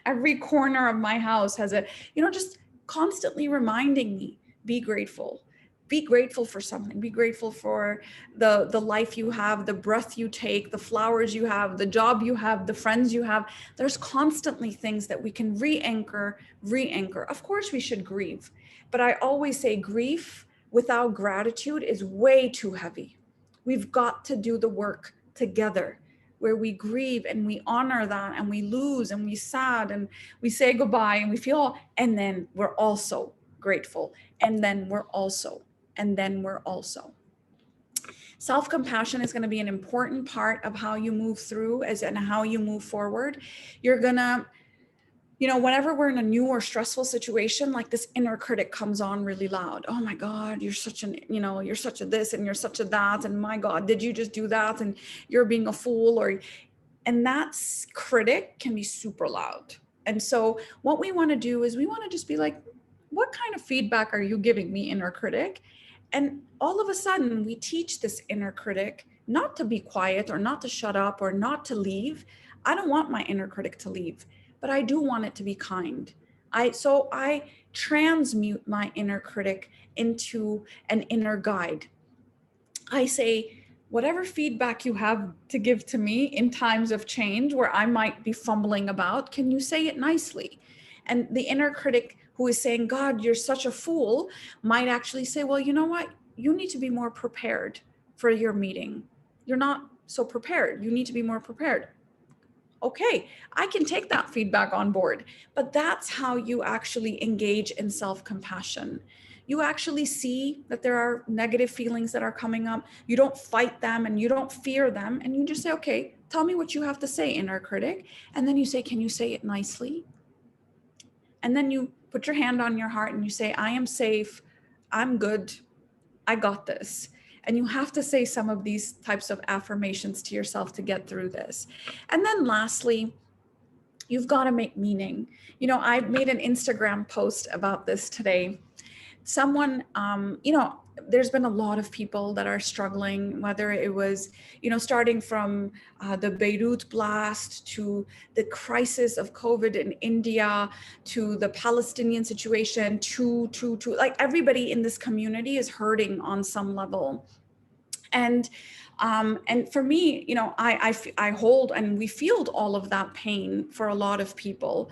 Speaker 1: Every corner of my house has just constantly reminding me, be grateful. Be grateful for something. Be grateful for the life you have, the breath you take, the flowers you have, the job you have, the friends you have. There's constantly things that we can re-anchor. Of course, we should grieve. But I always say grief without gratitude is way too heavy. We've got to do the work together, where we grieve and we honor that, and we lose and we sad and we say goodbye and we feel, and then we're also grateful. And then we're also. Self-compassion is going to be an important part of how you move through and how you move forward. You're going to, whenever we're in a new or stressful situation, like this inner critic comes on really loud. Oh my God, you're such a this and you're such a that. And my God, did you just do that? And you're being a fool. And that critic can be super loud. And so what we want to do is we want to just be like, what kind of feedback are you giving me, inner critic? And all of a sudden we teach this inner critic not to be quiet or not to shut up or not to leave. I don't want my inner critic to leave, but I do want it to be kind. So I transmute my inner critic into an inner guide. I say, whatever feedback you have to give to me in times of change where I might be fumbling about, can you say it nicely? And the inner critic who is saying, God, you're such a fool, might actually say, well, you know what? You need to be more prepared for your meeting. You're not so prepared. You need to be more prepared. Okay, I can take that feedback on board, but that's how you actually engage in self-compassion. You actually see that there are negative feelings that are coming up. You don't fight them and you don't fear them. And you just say, okay, tell me what you have to say, inner critic. And then you say, can you say it nicely? And then you put your hand on your heart and you say, I am safe. I'm good. I got this. And you have to say some of these types of affirmations to yourself to get through this. And then lastly, you've got to make meaning. I made an Instagram post about this today. Someone, there's been a lot of people that are struggling, whether it was, starting from the Beirut blast to the crisis of COVID in India, to the Palestinian situation, to like everybody in this community is hurting on some level. And for me, I hold and we field all of that pain for a lot of people.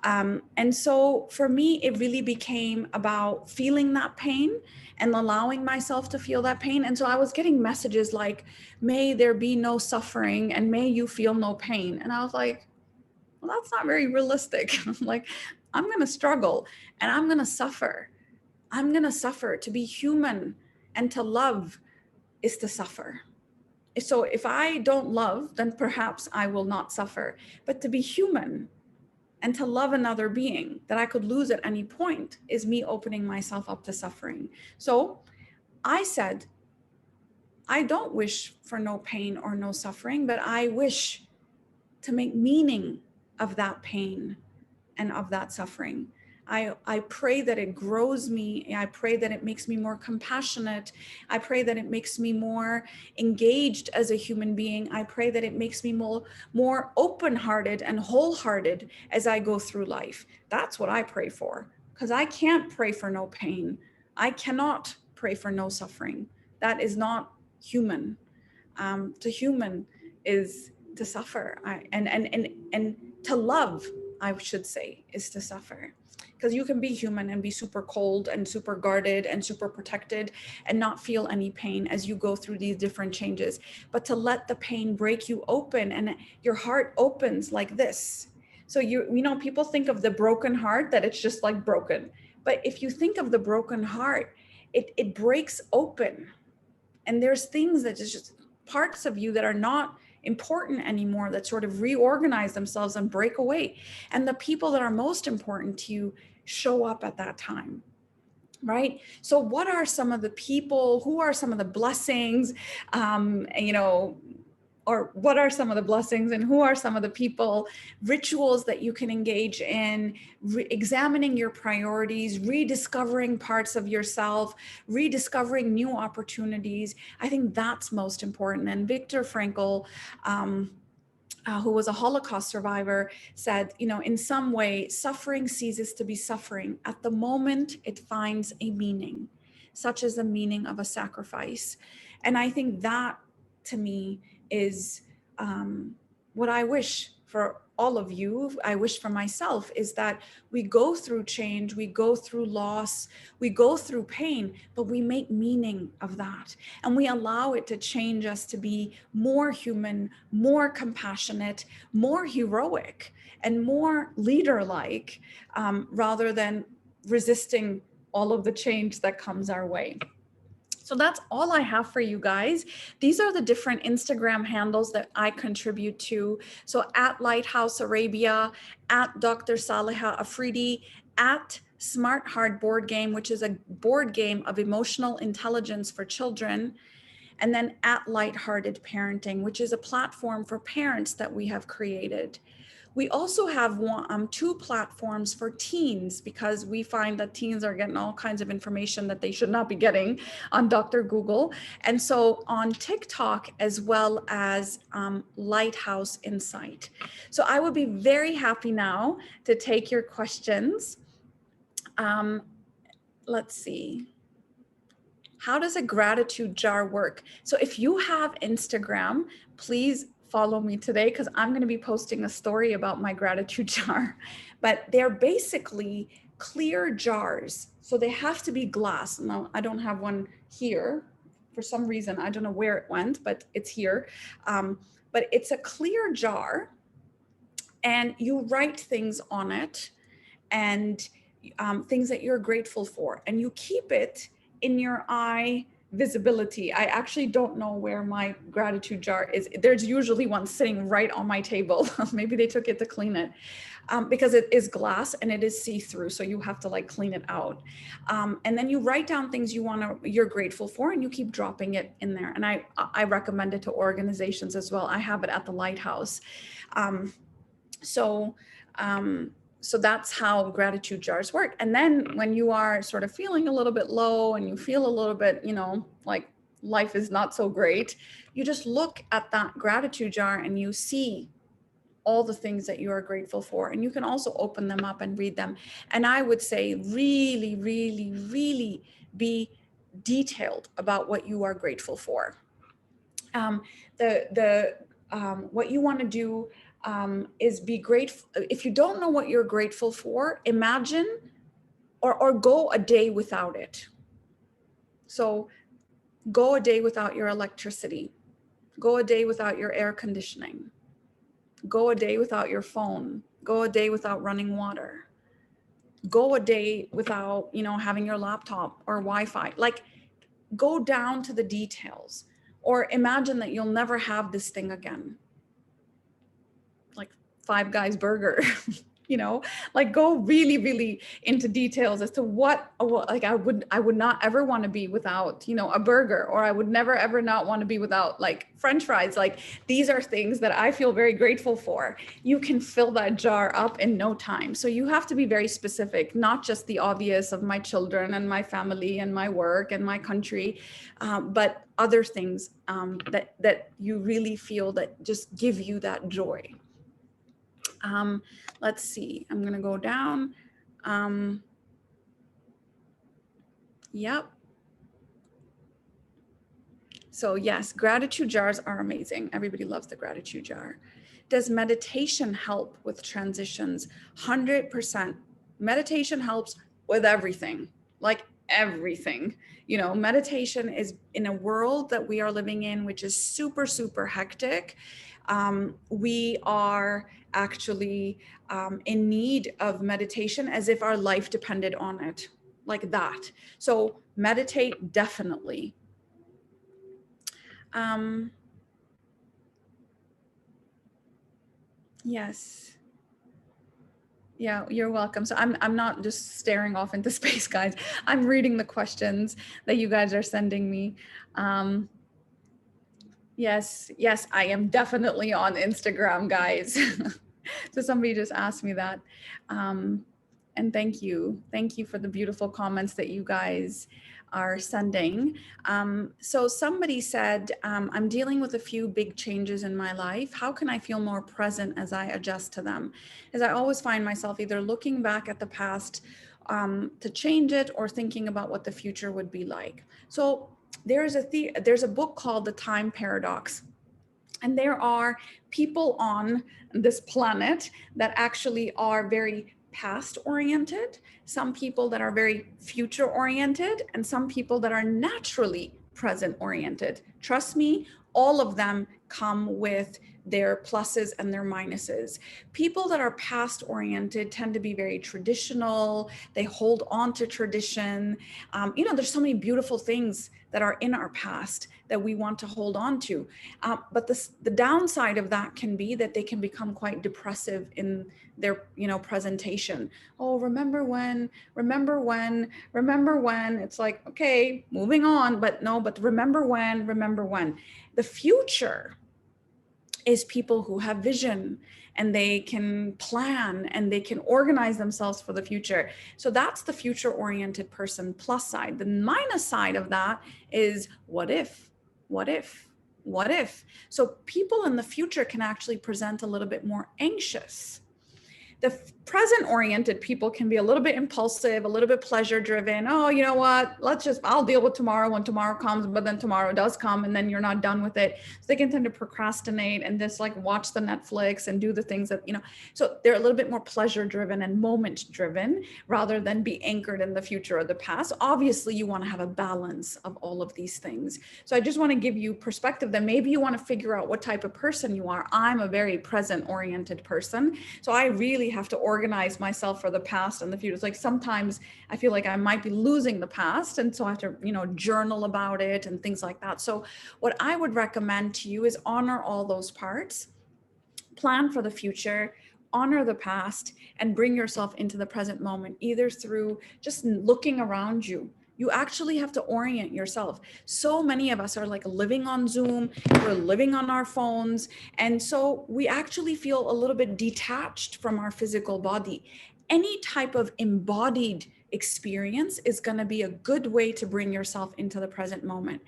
Speaker 1: And so for me, it really became about feeling that pain and allowing myself to feel that pain. And so I was getting messages like, may there be no suffering and may you feel no pain. And I was like, well, that's not very realistic. Like, I'm going to struggle and I'm going to suffer. I'm going to suffer. To be human and to love is to suffer. So if I don't love, then perhaps I will not suffer. But to be human and to love another being that I could lose at any point is me opening myself up to suffering. So I said, I don't wish for no pain or no suffering, but I wish to make meaning of that pain and of that suffering. I pray that it grows me. I pray that it makes me more compassionate. I pray that it makes me more engaged as a human being. I pray that it makes me more open-hearted and wholehearted as I go through life. That's what I pray for, because I can't pray for no pain. I cannot pray for no suffering. That is not human. To human is to suffer, and to love, I should say, is to suffer. because you can be human and be super cold and super guarded and super protected and not feel any pain as you go through these different changes. But to let the pain break you open, and your heart opens like this. So you know, people think of the broken heart, that it's just like broken. But if you think of the broken heart, it breaks open. And there's things that is just parts of you that are not important anymore, that sort of reorganize themselves and break away. And the people that are most important to you show up at that time, right? So what are some of the people, who are some of the blessings, you know, or what are some of the blessings and who are some of the people, rituals that you can engage in, examining your priorities, rediscovering parts of yourself, rediscovering new opportunities. I think that's most important. And Viktor Frankl, who was a Holocaust survivor, said, you know, in some way, suffering ceases to be suffering at the moment it finds a meaning, such as the meaning of a sacrifice. And I think that, to me, is what I wish for all of you, I wish for myself, is that we go through change, we go through loss, we go through pain, but we make meaning of that. And we allow it to change us to be more human, more compassionate, more heroic, and more leader-like, rather than resisting all of the change that comes our way. So that's all I have for you guys. These are the different Instagram handles that I contribute to. So at LightHouse Arabia, at Dr. Saliha Afridi, at Smart Hard Board Game, which is a board game of emotional intelligence for children, and then at Lighthearted Parenting, which is a platform for parents that we have created. We also have two platforms for teens, because we find that teens are getting all kinds of information that they should not be getting on Dr. Google. And so on TikTok, as well as Lighthouse Insight. So I would be very happy now to take your questions. Let's see. How does a gratitude jar work? So if you have Instagram, please follow me today, because I'm going to be posting a story about my gratitude jar. But they're basically clear jars. So they have to be glass. Now, I don't have one here for some reason. I don't know where it went, but it's here. But it's a clear jar, and you write things on it, and things that you're grateful for, and you keep it in your eye visibility. I actually don't know where my gratitude jar is. There's usually one sitting right on my table. Maybe they took it to clean it, because it is glass and it is see-through. So you have to like clean it out. And then you write down things you're grateful for, and you keep dropping it in there. And I recommend it to organizations as well. I have it at the Lighthouse. So that's how gratitude jars work. And then when you are sort of feeling a little bit low and you feel a little bit, you know, like life is not so great, you just look at that gratitude jar and you see all the things that you are grateful for. And you can also open them up and read them. And I would say really, really, really be detailed about what you are grateful for. What you want to do is be grateful. If you don't know what you're grateful for, imagine or go a day without it. So go a day without your electricity. Go a day without your air conditioning. Go a day without your phone. Go a day without running water. Go a day without, you know, having your laptop or Wi-Fi. Like, go down to the details. Or imagine that you'll never have this thing again. Like Five Guys burger, you know, like go really, really into details as to what, like I would not ever want to be without, you know, a burger, or I would never, ever not want to be without like French fries. Like, these are things that I feel very grateful for. You can fill that jar up in no time. So you have to be very specific, not just the obvious of my children and my family and my work and my country, but other things that you really feel that just give you that joy. Let's see, I'm going to go down. Yep. So yes, gratitude jars are amazing. Everybody loves the gratitude jar. Does meditation help with transitions? 100%. meditation helps with everything, like everything. You know, meditation is, in a world that we are living in, which is super, super hectic. We are actually in need of meditation as if our life depended on it, like that. So meditate, definitely. Yes. Yeah, you're welcome. So I'm not just staring off into space, guys. I'm reading the questions that you guys are sending me. Yes, yes, I am definitely on Instagram, guys. So somebody just asked me that. And thank you. Thank you for the beautiful comments that you guys are sending. So somebody said, I'm dealing with a few big changes in my life. How can I feel more present as I adjust to them? As I always find myself either looking back at the past to change it or thinking about what the future would be like. So there's a book called The Time Paradox. And there are people on this planet that actually are very past oriented, some people that are very future oriented, and some people that are naturally present oriented. Trust me, all of them come with their pluses and their minuses. People that are past oriented tend to be very traditional. They hold on to tradition. You know, there's so many beautiful things that are in our past that we want to hold on to. But the downside of that can be that they can become quite depressive in their, you know, presentation. Oh, remember when, remember when, remember when. It's like, okay, moving on, but no, but remember when, remember when. The future is people who have vision and they can plan and they can organize themselves for the future. So that's the future oriented person plus side. The minus side of that is what if, what if, what if? So people in the future can actually present a little bit more anxious. The present oriented people can be a little bit impulsive, a little bit pleasure driven. Oh, you know what? I'll deal with tomorrow when tomorrow comes, but then tomorrow does come and then you're not done with it. So they can tend to procrastinate and just like watch the Netflix and do the things that, you know, so they're a little bit more pleasure driven and moment driven rather than be anchored in the future or the past. Obviously, you want to have a balance of all of these things. So I just want to give you perspective that maybe you want to figure out what type of person you are. I'm a very present oriented person. So I really have to organize myself for the past and the future. It's like sometimes I feel like I might be losing the past. And so I have to, you know, journal about it and things like that. So what I would recommend to you is honor all those parts, plan for the future, honor the past, and bring yourself into the present moment, either through just looking around you. You actually have to orient yourself. So many of us are like living on Zoom, we're living on our phones. And so we actually feel a little bit detached from our physical body. Any type of embodied experience is going to be a good way to bring yourself into the present moment.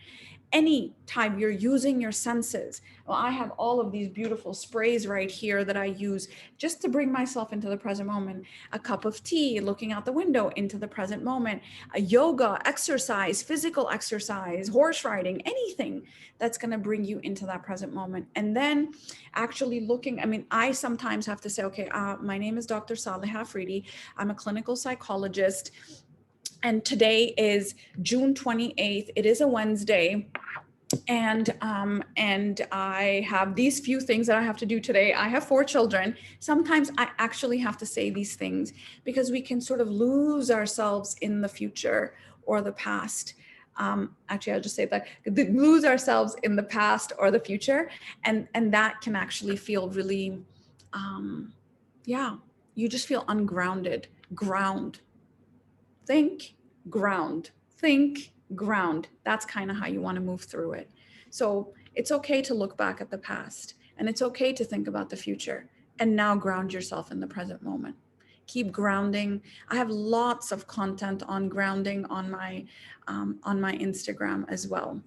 Speaker 1: Any time you're using your senses. Well, I have all of these beautiful sprays right here that I use just to bring myself into the present moment. A cup of tea, looking out the window into the present moment, a yoga, exercise, physical exercise, horse riding, anything that's going to bring you into that present moment. And then actually looking, I mean, I sometimes have to say, okay, my name is Dr. Saliha Afridi. I'm a clinical psychologist. And today is June 28th. It is a Wednesday. And I have these few things that I have to do today. I have 4 children. Sometimes I actually have to say these things because we can sort of lose ourselves in the future or the past. Actually, I'll just say that, lose ourselves in the past or the future. And that can actually feel really, yeah, you just feel ungrounded. Ground. Think, ground, think, ground. That's kind of how you want to move through it. So it's okay to look back at the past and it's okay to think about the future and now ground yourself in the present moment. Keep grounding. I have lots of content on grounding on my Instagram as well.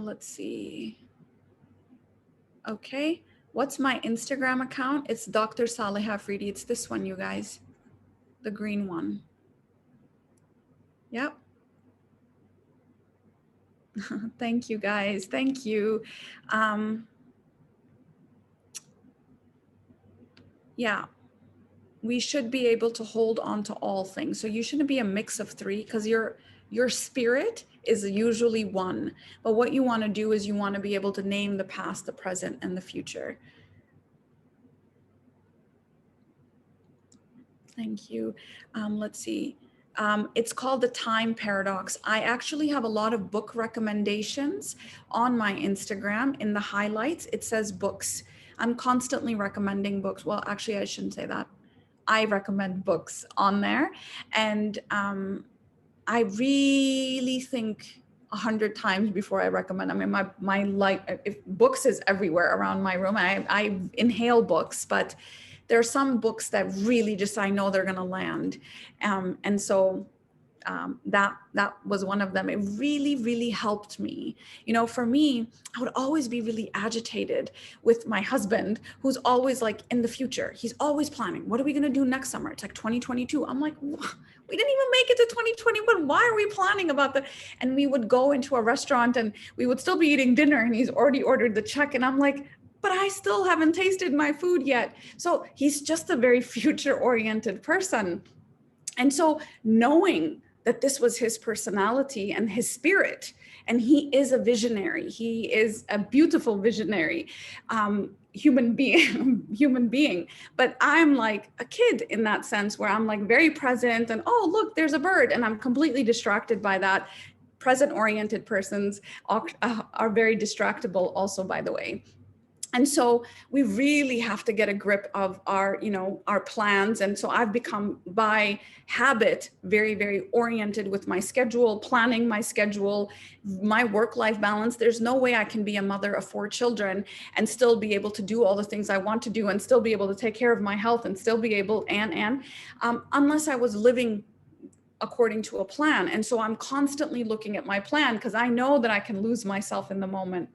Speaker 1: Let's see. Okay. What's my Instagram account? It's Dr. Saliha Afridi. It's this one, you guys. The green one. Yep. Thank you, guys. Thank you. Yeah. We should be able to hold on to all things. So you shouldn't be a mix of three, because your spirit is usually one. But what you want to do is you want to be able to name the past, the present, and the future. Thank you. Let's see. It's called the time paradox. I actually have a lot of book recommendations on my Instagram. In the highlights, it says books. I'm constantly recommending books. Well, actually, I shouldn't say that. I recommend books on there. And I really think 100 times before I recommend. I mean, my light, if books is everywhere around my room. I inhale books, but there are some books that really just, I know they're going to land. And so that was one of them. It really, really helped me. You know, for me, I would always be really agitated with my husband, who's always like in the future. He's always planning. What are we going to do next summer? It's like 2022. I'm like, we didn't even make it to 2021. Why are we planning about that? And we would go into a restaurant and we would still be eating dinner and he's already ordered the check. And I'm like, but I still haven't tasted my food yet. So he's just a very future oriented person. And so knowing that this was his personality and his spirit, and he is a visionary, he is a beautiful visionary human being, but I'm like a kid in that sense, where I'm like very present and, oh, look, there's a bird, and I'm completely distracted by that. Present oriented persons are very distractible also, by the way. And so we really have to get a grip of our, you know, our plans. And so I've become by habit very, very oriented with my schedule, planning my schedule, my work-life balance. There's no way I can be a mother of 4 children and still be able to do all the things I want to do and still be able to take care of my health and still be able, unless I was living according to a plan. And so I'm constantly looking at my plan because I know that I can lose myself in the moment.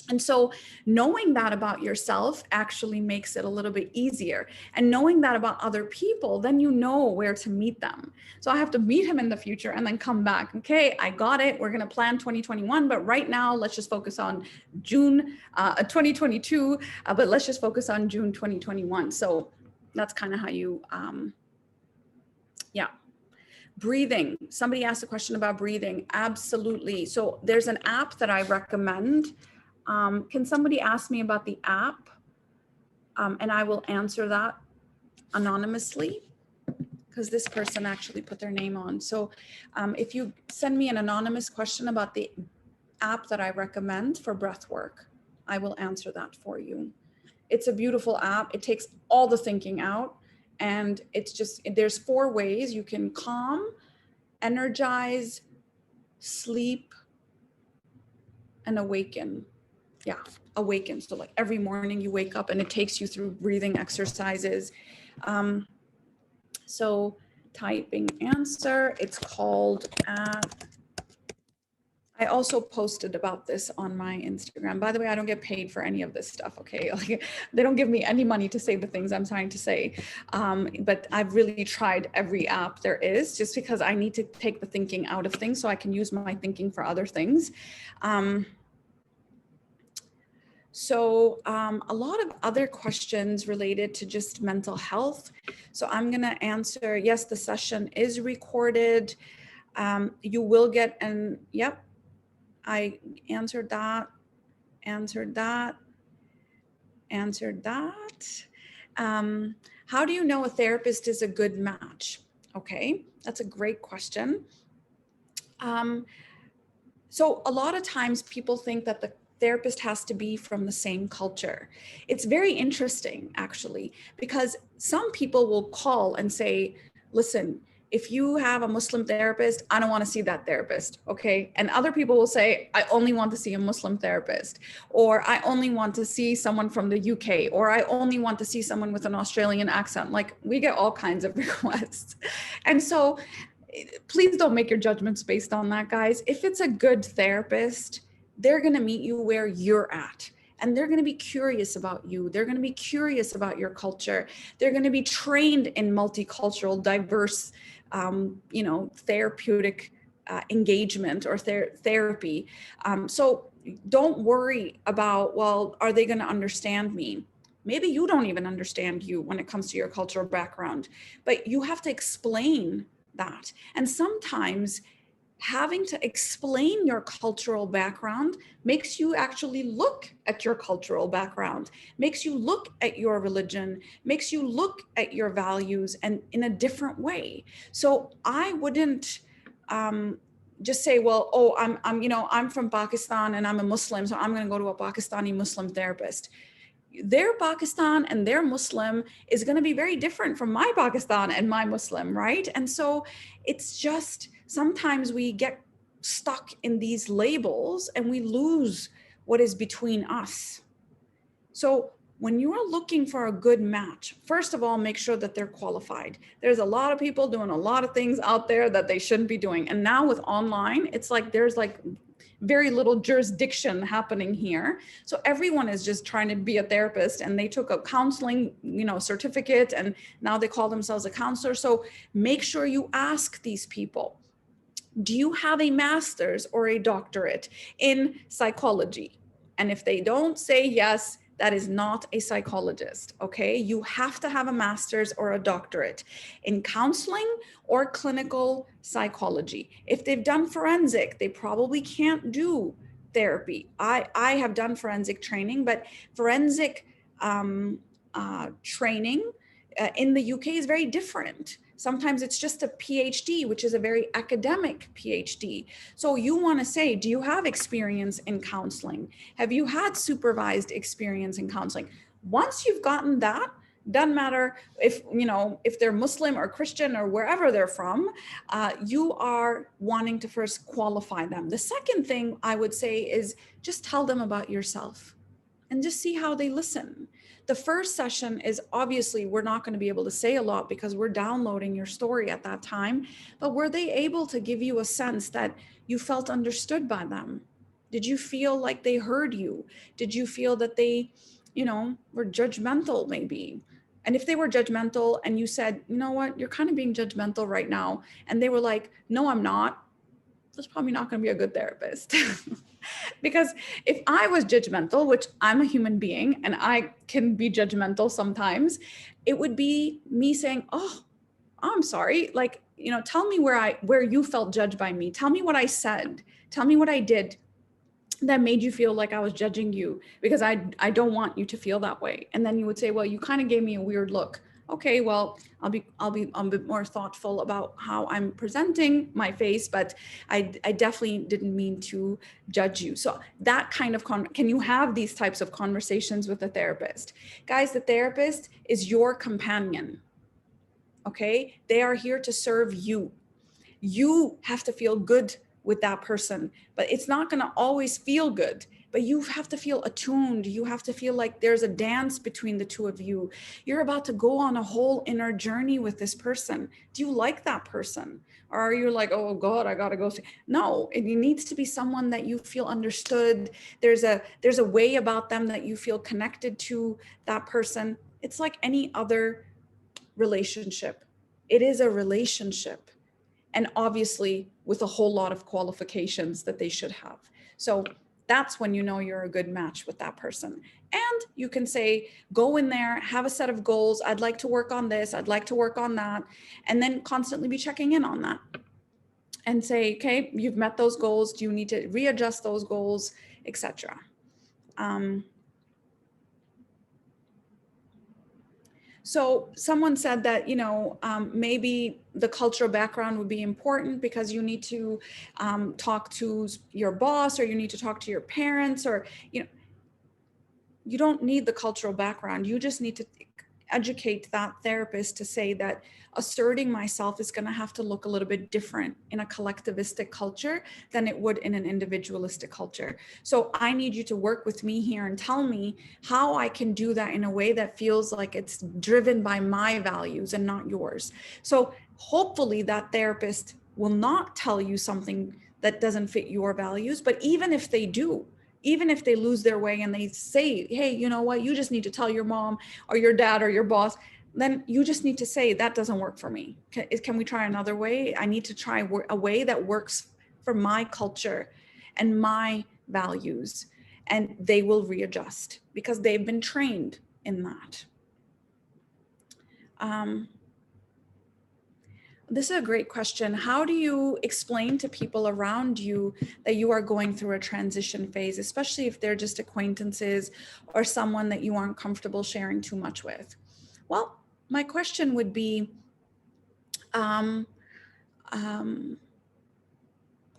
Speaker 1: And so knowing that about yourself actually makes it a little bit easier. And knowing that about other people, then you know where to meet them. So I have to meet him in the future and then come back. Okay, I got it. We're going to plan 2021. But right now, let's just focus on June 2022. But let's just focus on June 2021. So that's kind of how you, yeah. Breathing. Somebody asked a question about breathing. Absolutely. So there's an app that I recommend. Can somebody ask me about the app? And I will answer that anonymously, because this person actually put their name on. So if you send me an anonymous question about the app that I recommend for breath work, I will answer that for you. It's a beautiful app. It takes all the thinking out. And it's just, there's 4 ways you can calm, energize, sleep, and awaken. Yeah, awaken. So like every morning you wake up and it takes you through breathing exercises. So typing answer, it's called I also posted about this on my Instagram. By the way, I don't get paid for any of this stuff, okay? Like, they don't give me any money to say the things I'm trying to say. But I've really tried every app there is, just because I need to take the thinking out of things so I can use my thinking for other things. So a lot of other questions related to just mental health. So I'm gonna answer, yes, the session is recorded. You will get an, yep, I answered that, answered that. How do you know a therapist is a good match? Okay, that's a great question. So a lot of times people think that the therapist has to be from the same culture. It's very interesting, actually, because some people will call and say, listen, if you have a Muslim therapist, I don't want to see that therapist, okay? And other people will say, I only want to see a Muslim therapist, or I only want to see someone from the UK, or I only want to see someone with an Australian accent. Like, we get all kinds of requests. And so please don't make your judgments based on that, guys. If it's a good therapist, they're going to meet you where you're at. And they're going to be curious about you. They're going to be curious about your culture. They're going to be trained in multicultural, diverse, therapeutic engagement or therapy. So don't worry about, well, are they going to understand me? Maybe you don't even understand you when it comes to your cultural background, but you have to explain that. And sometimes having to explain your cultural background makes you actually look at your cultural background, makes you look at your religion, makes you look at your values and in a different way. So I wouldn't just say, well, oh, I'm from Pakistan and I'm a Muslim, so I'm going to go to a Pakistani Muslim therapist. Their Pakistan and their Muslim is going to be very different from my Pakistan and my Muslim, right? And so it's just sometimes we get stuck in these labels and we lose what is between us. So when you're looking for a good match, first of all, make sure that they're qualified. There's a lot of people doing a lot of things out there that they shouldn't be doing. And now with online, it's like there's like very little jurisdiction happening here. So everyone is just trying to be a therapist, and they took a counseling, certificate, and now they call themselves a counselor. So make sure you ask these people, do you have a master's or a doctorate in psychology? And if they don't say yes, that is not a psychologist, okay? You have to have a master's or a doctorate in counseling or clinical psychology. If they've done forensic, they probably can't do therapy. I have done forensic training, but forensic training in the UK is very different. Sometimes it's just a PhD, which is a very academic PhD. So you want to say, do you have experience in counseling? Have you had supervised experience in counseling? Once you've gotten that, doesn't matter if they're Muslim or Christian or wherever they're from, you are wanting to first qualify them. The second thing I would say is just tell them about yourself and just see how they listen. The first session is obviously we're not going to be able to say a lot because we're downloading your story at that time, but were they able to give you a sense that you felt understood by them? Did you feel like they heard you? Did you feel that they, were judgmental maybe? And if they were judgmental and you said, you know what, you're kind of being judgmental right now, and they were like, no, I'm not, that's probably not going to be a good therapist. Because if I was judgmental, which I'm a human being and I can be judgmental sometimes, it would be me saying, oh, I'm sorry. Like, tell me where you felt judged by me. Tell me what I said. Tell me what I did that made you feel like I was judging you, because I don't want you to feel that way. And then you would say, well, you kind of gave me a weird look. Okay, well, I'll be a bit more thoughtful about how I'm presenting my face, but I definitely didn't mean to judge you. So that kind of can you have these types of conversations with a therapist? Guys, the therapist is your companion. Okay, they are here to serve you. You have to feel good with that person, but it's not going to always feel good. But you have to feel attuned. You have to feel like there's a dance between the two of you. You're about to go on a whole inner journey with this person. Do you like that person? Or are you like, oh God, I got to go see? No, it needs to be someone that you feel understood. There's a way about them that you feel connected to that person. It's like any other relationship. It is a relationship. And obviously with a whole lot of qualifications that they should have. So that's when you know you're a good match with that person. And you can say, go in there, have a set of goals. I'd like to work on this. I'd like to work on that. And then constantly be checking in on that and say, okay, you've met those goals. Do you need to readjust those goals, etc. So someone said that, maybe the cultural background would be important because you need to talk to your boss, or you need to talk to your parents, or, you don't need the cultural background. You just need to educate that therapist to say that asserting myself is going to have to look a little bit different in a collectivistic culture than it would in an individualistic culture. So I need you to work with me here and tell me how I can do that in a way that feels like it's driven by my values and not yours. So hopefully that therapist will not tell you something that doesn't fit your values, but even if they do, even if they lose their way and they say, hey, you know what, you just need to tell your mom or your dad or your boss, then you just need to say, that doesn't work for me. Can we try another way? I need to try a way that works for my culture and my values. And they will readjust because they've been trained in that? This is a great question. How do you explain to people around you that you are going through a transition phase, especially if they're just acquaintances or someone that you aren't comfortable sharing too much with? Well, my question would be, can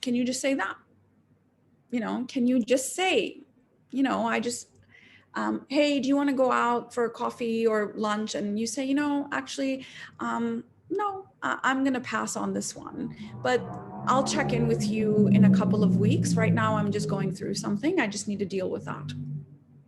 Speaker 1: you just say that? You know, can you just say, you know, I just, hey, do you want to go out for coffee or lunch? And you say, you know, actually, no, I'm going to pass on this one, but I'll check in with you in a couple of weeks. Right now, I'm just going through something. I just need to deal with that.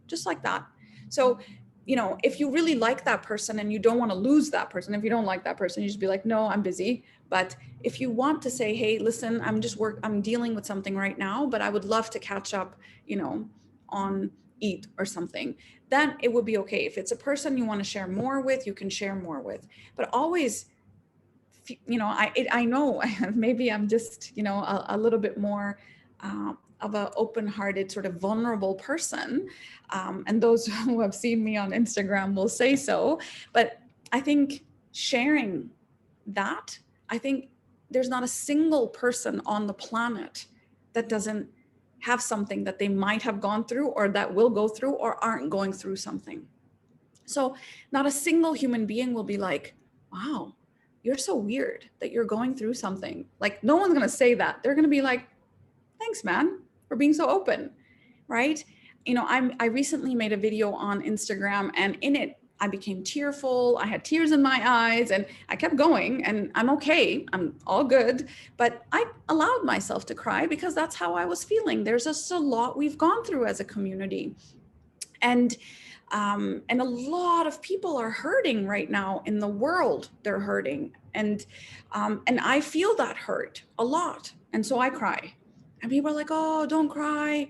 Speaker 1: Just like that. So, you know, if you really like that person and you don't want to lose that person, if you don't like that person, you just be like, no, I'm busy. But if you want to say, hey, listen, I'm dealing with something right now, but I would love to catch up, you know, on eat or something, then it would be okay. If it's a person you want to share more with, you can share more with, but always, you know, I know maybe I'm just, you know, a little bit more of an open-hearted, sort of vulnerable person. And those who have seen me on Instagram will say so. But I think sharing that, I think there's not a single person on the planet that doesn't have something that they might have gone through or that will go through or aren't going through something. So not a single human being will be like, wow, you're so weird that you're going through something. Like, no one's going to say that. They're going to be like, thanks, man, for being so open, right? You know, I recently made a video on Instagram, and in it, I became tearful. I had tears in my eyes, and I kept going, and I'm okay. I'm all good. But I allowed myself to cry because that's how I was feeling. There's just a lot we've gone through as a community. And a lot of people are hurting right now in the world. They're hurting. And I feel that hurt a lot. And so I cry. And people are like, oh, don't cry.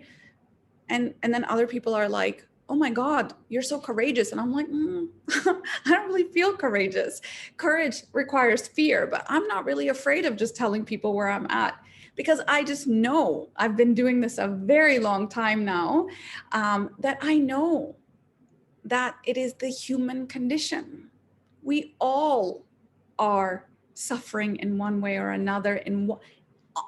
Speaker 1: And then other people are like, oh my God, you're so courageous. And I'm like, I don't really feel courageous. Courage requires fear, but I'm not really afraid of just telling people where I'm at, because I just know, I've been doing this a very long time now, that I know that it is the human condition. We all are suffering in one way or another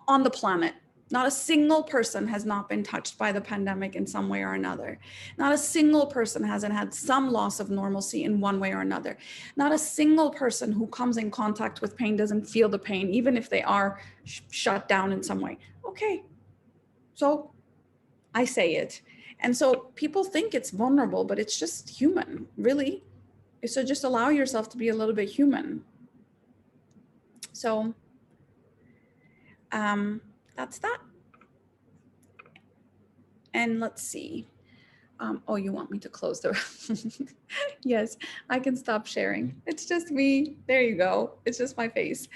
Speaker 1: on the planet. Not a single person has not been touched by the pandemic in some way or another. Not a single person hasn't had some loss of normalcy in one way or another. Not a single person who comes in contact with pain doesn't feel the pain, even if they are shut down in some way. Okay, so I say it. And so people think it's vulnerable, but it's just human, really. So just allow yourself to be a little bit human. So that's that. And let's see. Oh, you want me to close the Yes, I can stop sharing. It's just me. There you go. It's just my face.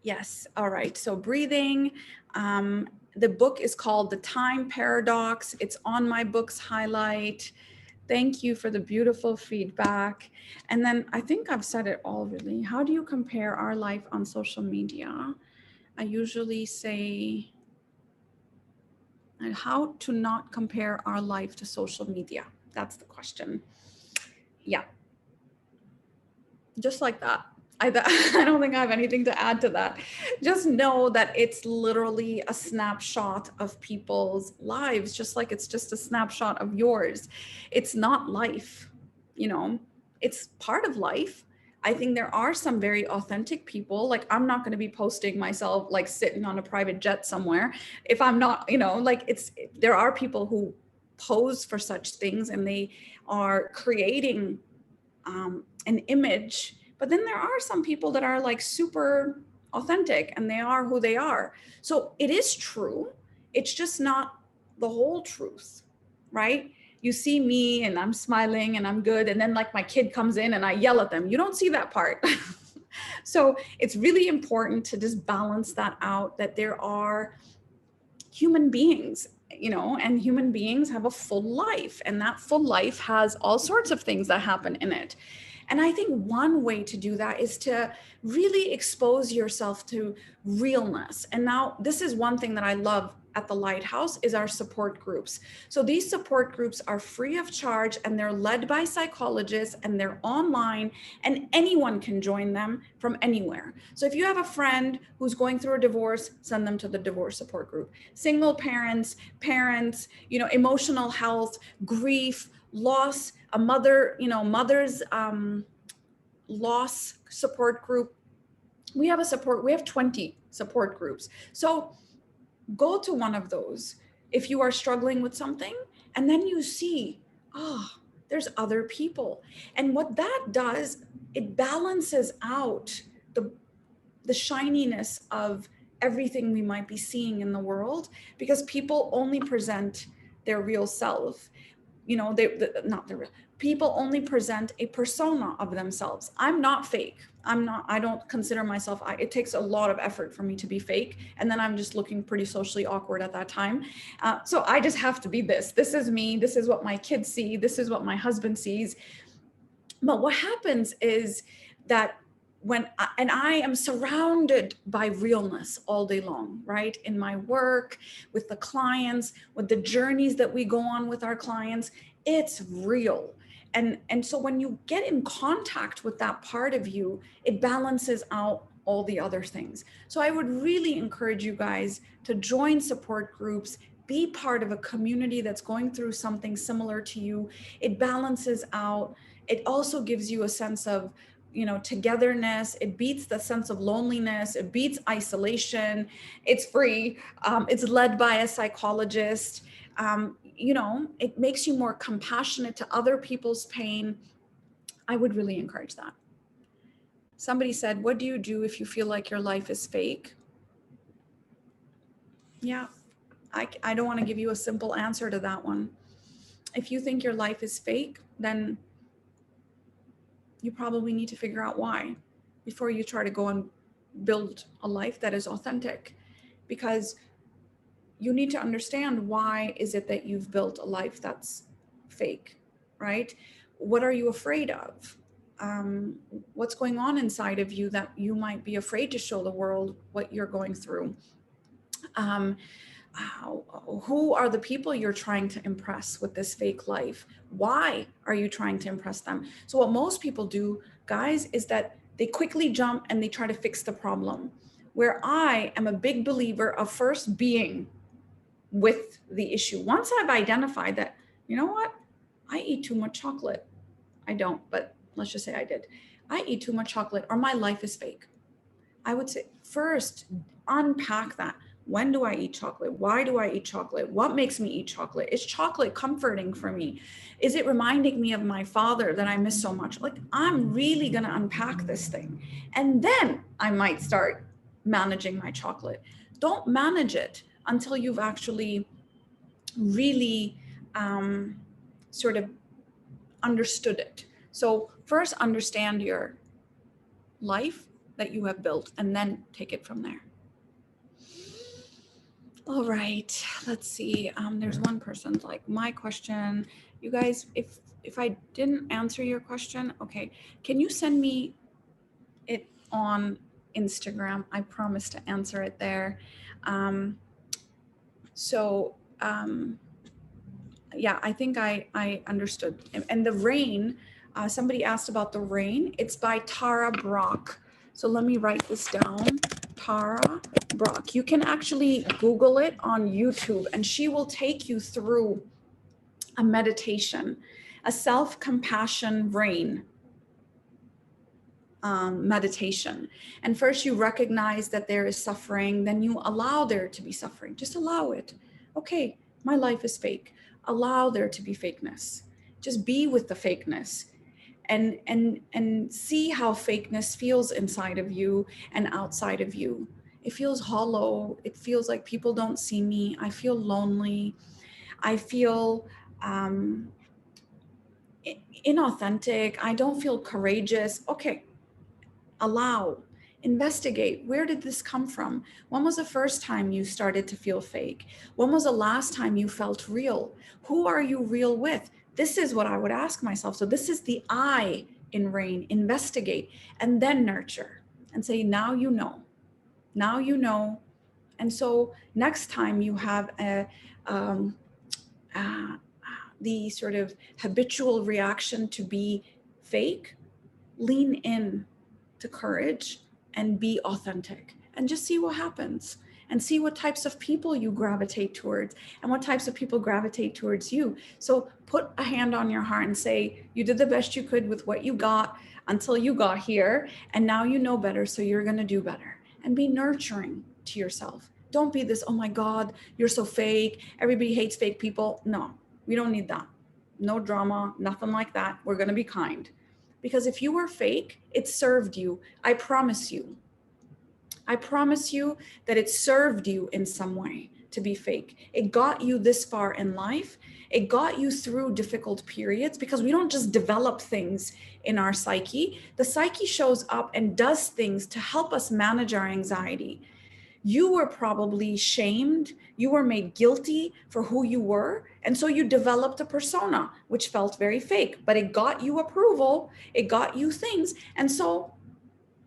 Speaker 1: Yes. All right. So breathing. The book is called The Time Paradox. It's on my book's highlight. Thank you for the beautiful feedback. And then I think I've said it all really. How do you compare our life on social media? I usually say, how to not compare our life to social media. That's the question. Yeah. Just like that. I don't think I have anything to add to that. Just know that it's literally a snapshot of people's lives, just like it's just a snapshot of yours. It's not life, you know, it's part of life. I think there are some very authentic people. Like, I'm not going to be posting myself like sitting on a private jet somewhere if I'm not, you know, like there are people who pose for such things and they are creating an image. But then there are some people that are like super authentic and they are who they are. So it is true. It's just not the whole truth, right? You see me and I'm smiling and I'm good. And then like my kid comes in and I yell at them. You don't see that part. So it's really important to just balance that out, that there are human beings, you know, and human beings have a full life, and that full life has all sorts of things that happen in it. And I think one way to do that is to really expose yourself to realness. And now this is one thing that I love at the Lighthouse is our support groups. So these support groups are free of charge, and they're led by psychologists, and they're online, and anyone can join them from anywhere. So if you have a friend who's going through a divorce, send them to the divorce support group. Single parents, emotional health, grief, loss, a mother, mother's loss support group. We have 20 support groups. So go to one of those if you are struggling with something, and then you see, there's other people. And what that does, it balances out the shininess of everything we might be seeing in the world, because people only present their real self. People only present a persona of themselves. I'm not fake. I don't consider myself, it takes a lot of effort for me to be fake. And then I'm just looking pretty socially awkward at that time. So I just have to be this. This is me. This is what my kids see. This is what my husband sees. But what happens is that I am surrounded by realness all day long, right? In my work, with the clients, with the journeys that we go on with our clients, it's real. And so when you get in contact with that part of you, it balances out all the other things. So I would really encourage you guys to join support groups, be part of a community that's going through something similar to you. It balances out. It also gives you a sense of, togetherness. It beats the sense of loneliness. It beats isolation. It's free. It's led by a psychologist. It makes you more compassionate to other people's pain. I would really encourage that. Somebody said, what do you do if you feel like your life is fake? Yeah, I don't want to give you a simple answer to that one. If you think your life is fake, then you probably need to figure out why before you try to go and build a life that is authentic, because you need to understand, why is it that you've built a life that's fake, right? What are you afraid of? What's going on inside of you that you might be afraid to show the world what you're going through? Who are the people you're trying to impress with this fake life? Why are you trying to impress them? So what most people do, guys, is that they quickly jump and they try to fix the problem, where I am a big believer of first being with the issue. Once I've identified that, you know what, I eat too much chocolate. I don't, but let's just say I did. I eat too much chocolate, or my life is fake. I would say first unpack that. When do I eat chocolate? Why do I eat chocolate? What makes me eat chocolate? Is chocolate comforting for me? Is it reminding me of my father that I miss so much? Like, I'm really going to unpack this thing. And then I might start managing my chocolate. Don't manage it until you've actually really sort of understood it. So first understand your life that you have built, and then take it from there. All right, let's see. There's one person like, my question, you guys, if I didn't answer your question, okay, can you send me it on Instagram? I promise to answer it there. Yeah, I think I understood. And the rain, somebody asked about the rain. It's by Tara Brock. So let me write this down. Tara Brock. You can actually Google it on YouTube, and she will take you through a meditation, a self-compassion rain meditation. And first you recognize that there is suffering, then you allow there to be suffering. Just allow it. Okay, my life is fake. Allow there to be fakeness. Just be with the fakeness. And see how fakeness feels inside of you and outside of you. It feels hollow. It feels like people don't see me. I feel lonely. I feel inauthentic. I don't feel courageous. Okay, allow, investigate. Where did this come from? When was the first time you started to feel fake? When was the last time you felt real? Who are you real with? This is what I would ask myself. So this is the I in rain. Investigate and then nurture and say, now you know. Now you know. And so next time you have the sort of habitual reaction to be fake, lean in to courage and be authentic and just see what happens, and see what types of people you gravitate towards and what types of people gravitate towards you. So put a hand on your heart and say, you did the best you could with what you got until you got here, and now you know better, so you're going to do better. And be nurturing to yourself. Don't be this, oh my God, you're so fake, everybody hates fake people. No, we don't need that. No drama, nothing like that. We're going to be kind. Because if you were fake, it served you. I promise you. I promise you that it served you in some way to be fake. It got you this far in life. It got you through difficult periods, because we don't just develop things in our psyche. The psyche shows up and does things to help us manage our anxiety. You were probably shamed, you were made guilty for who you were, and so you developed a persona which felt very fake, but it got you approval, it got you things, and so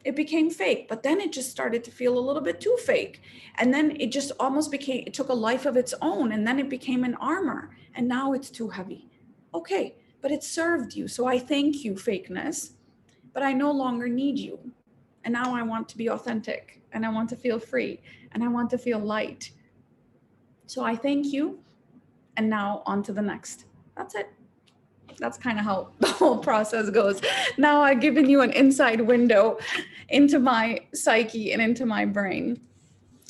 Speaker 1: it became fake. But then it just started to feel a little bit too fake, and then it just almost became, it took a life of its own, and then it became an armor, and now it's too heavy. Okay, but it served you, so I thank you, fakeness, but I no longer need you. And now I want to be authentic, and I want to feel free, and I want to feel light. So I thank you. And now on to the next. That's it. That's kind of how the whole process goes. Now I've given you an inside window into my psyche and into my brain.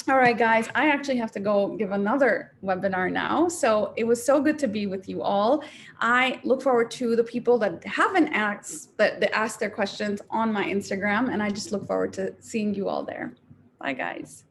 Speaker 1: All right, guys, I actually have to go give another webinar now. So it was so good to be with you all. I look forward to the people that haven't asked, that asked their questions on my Instagram, and I just look forward to seeing you all there. Bye, guys.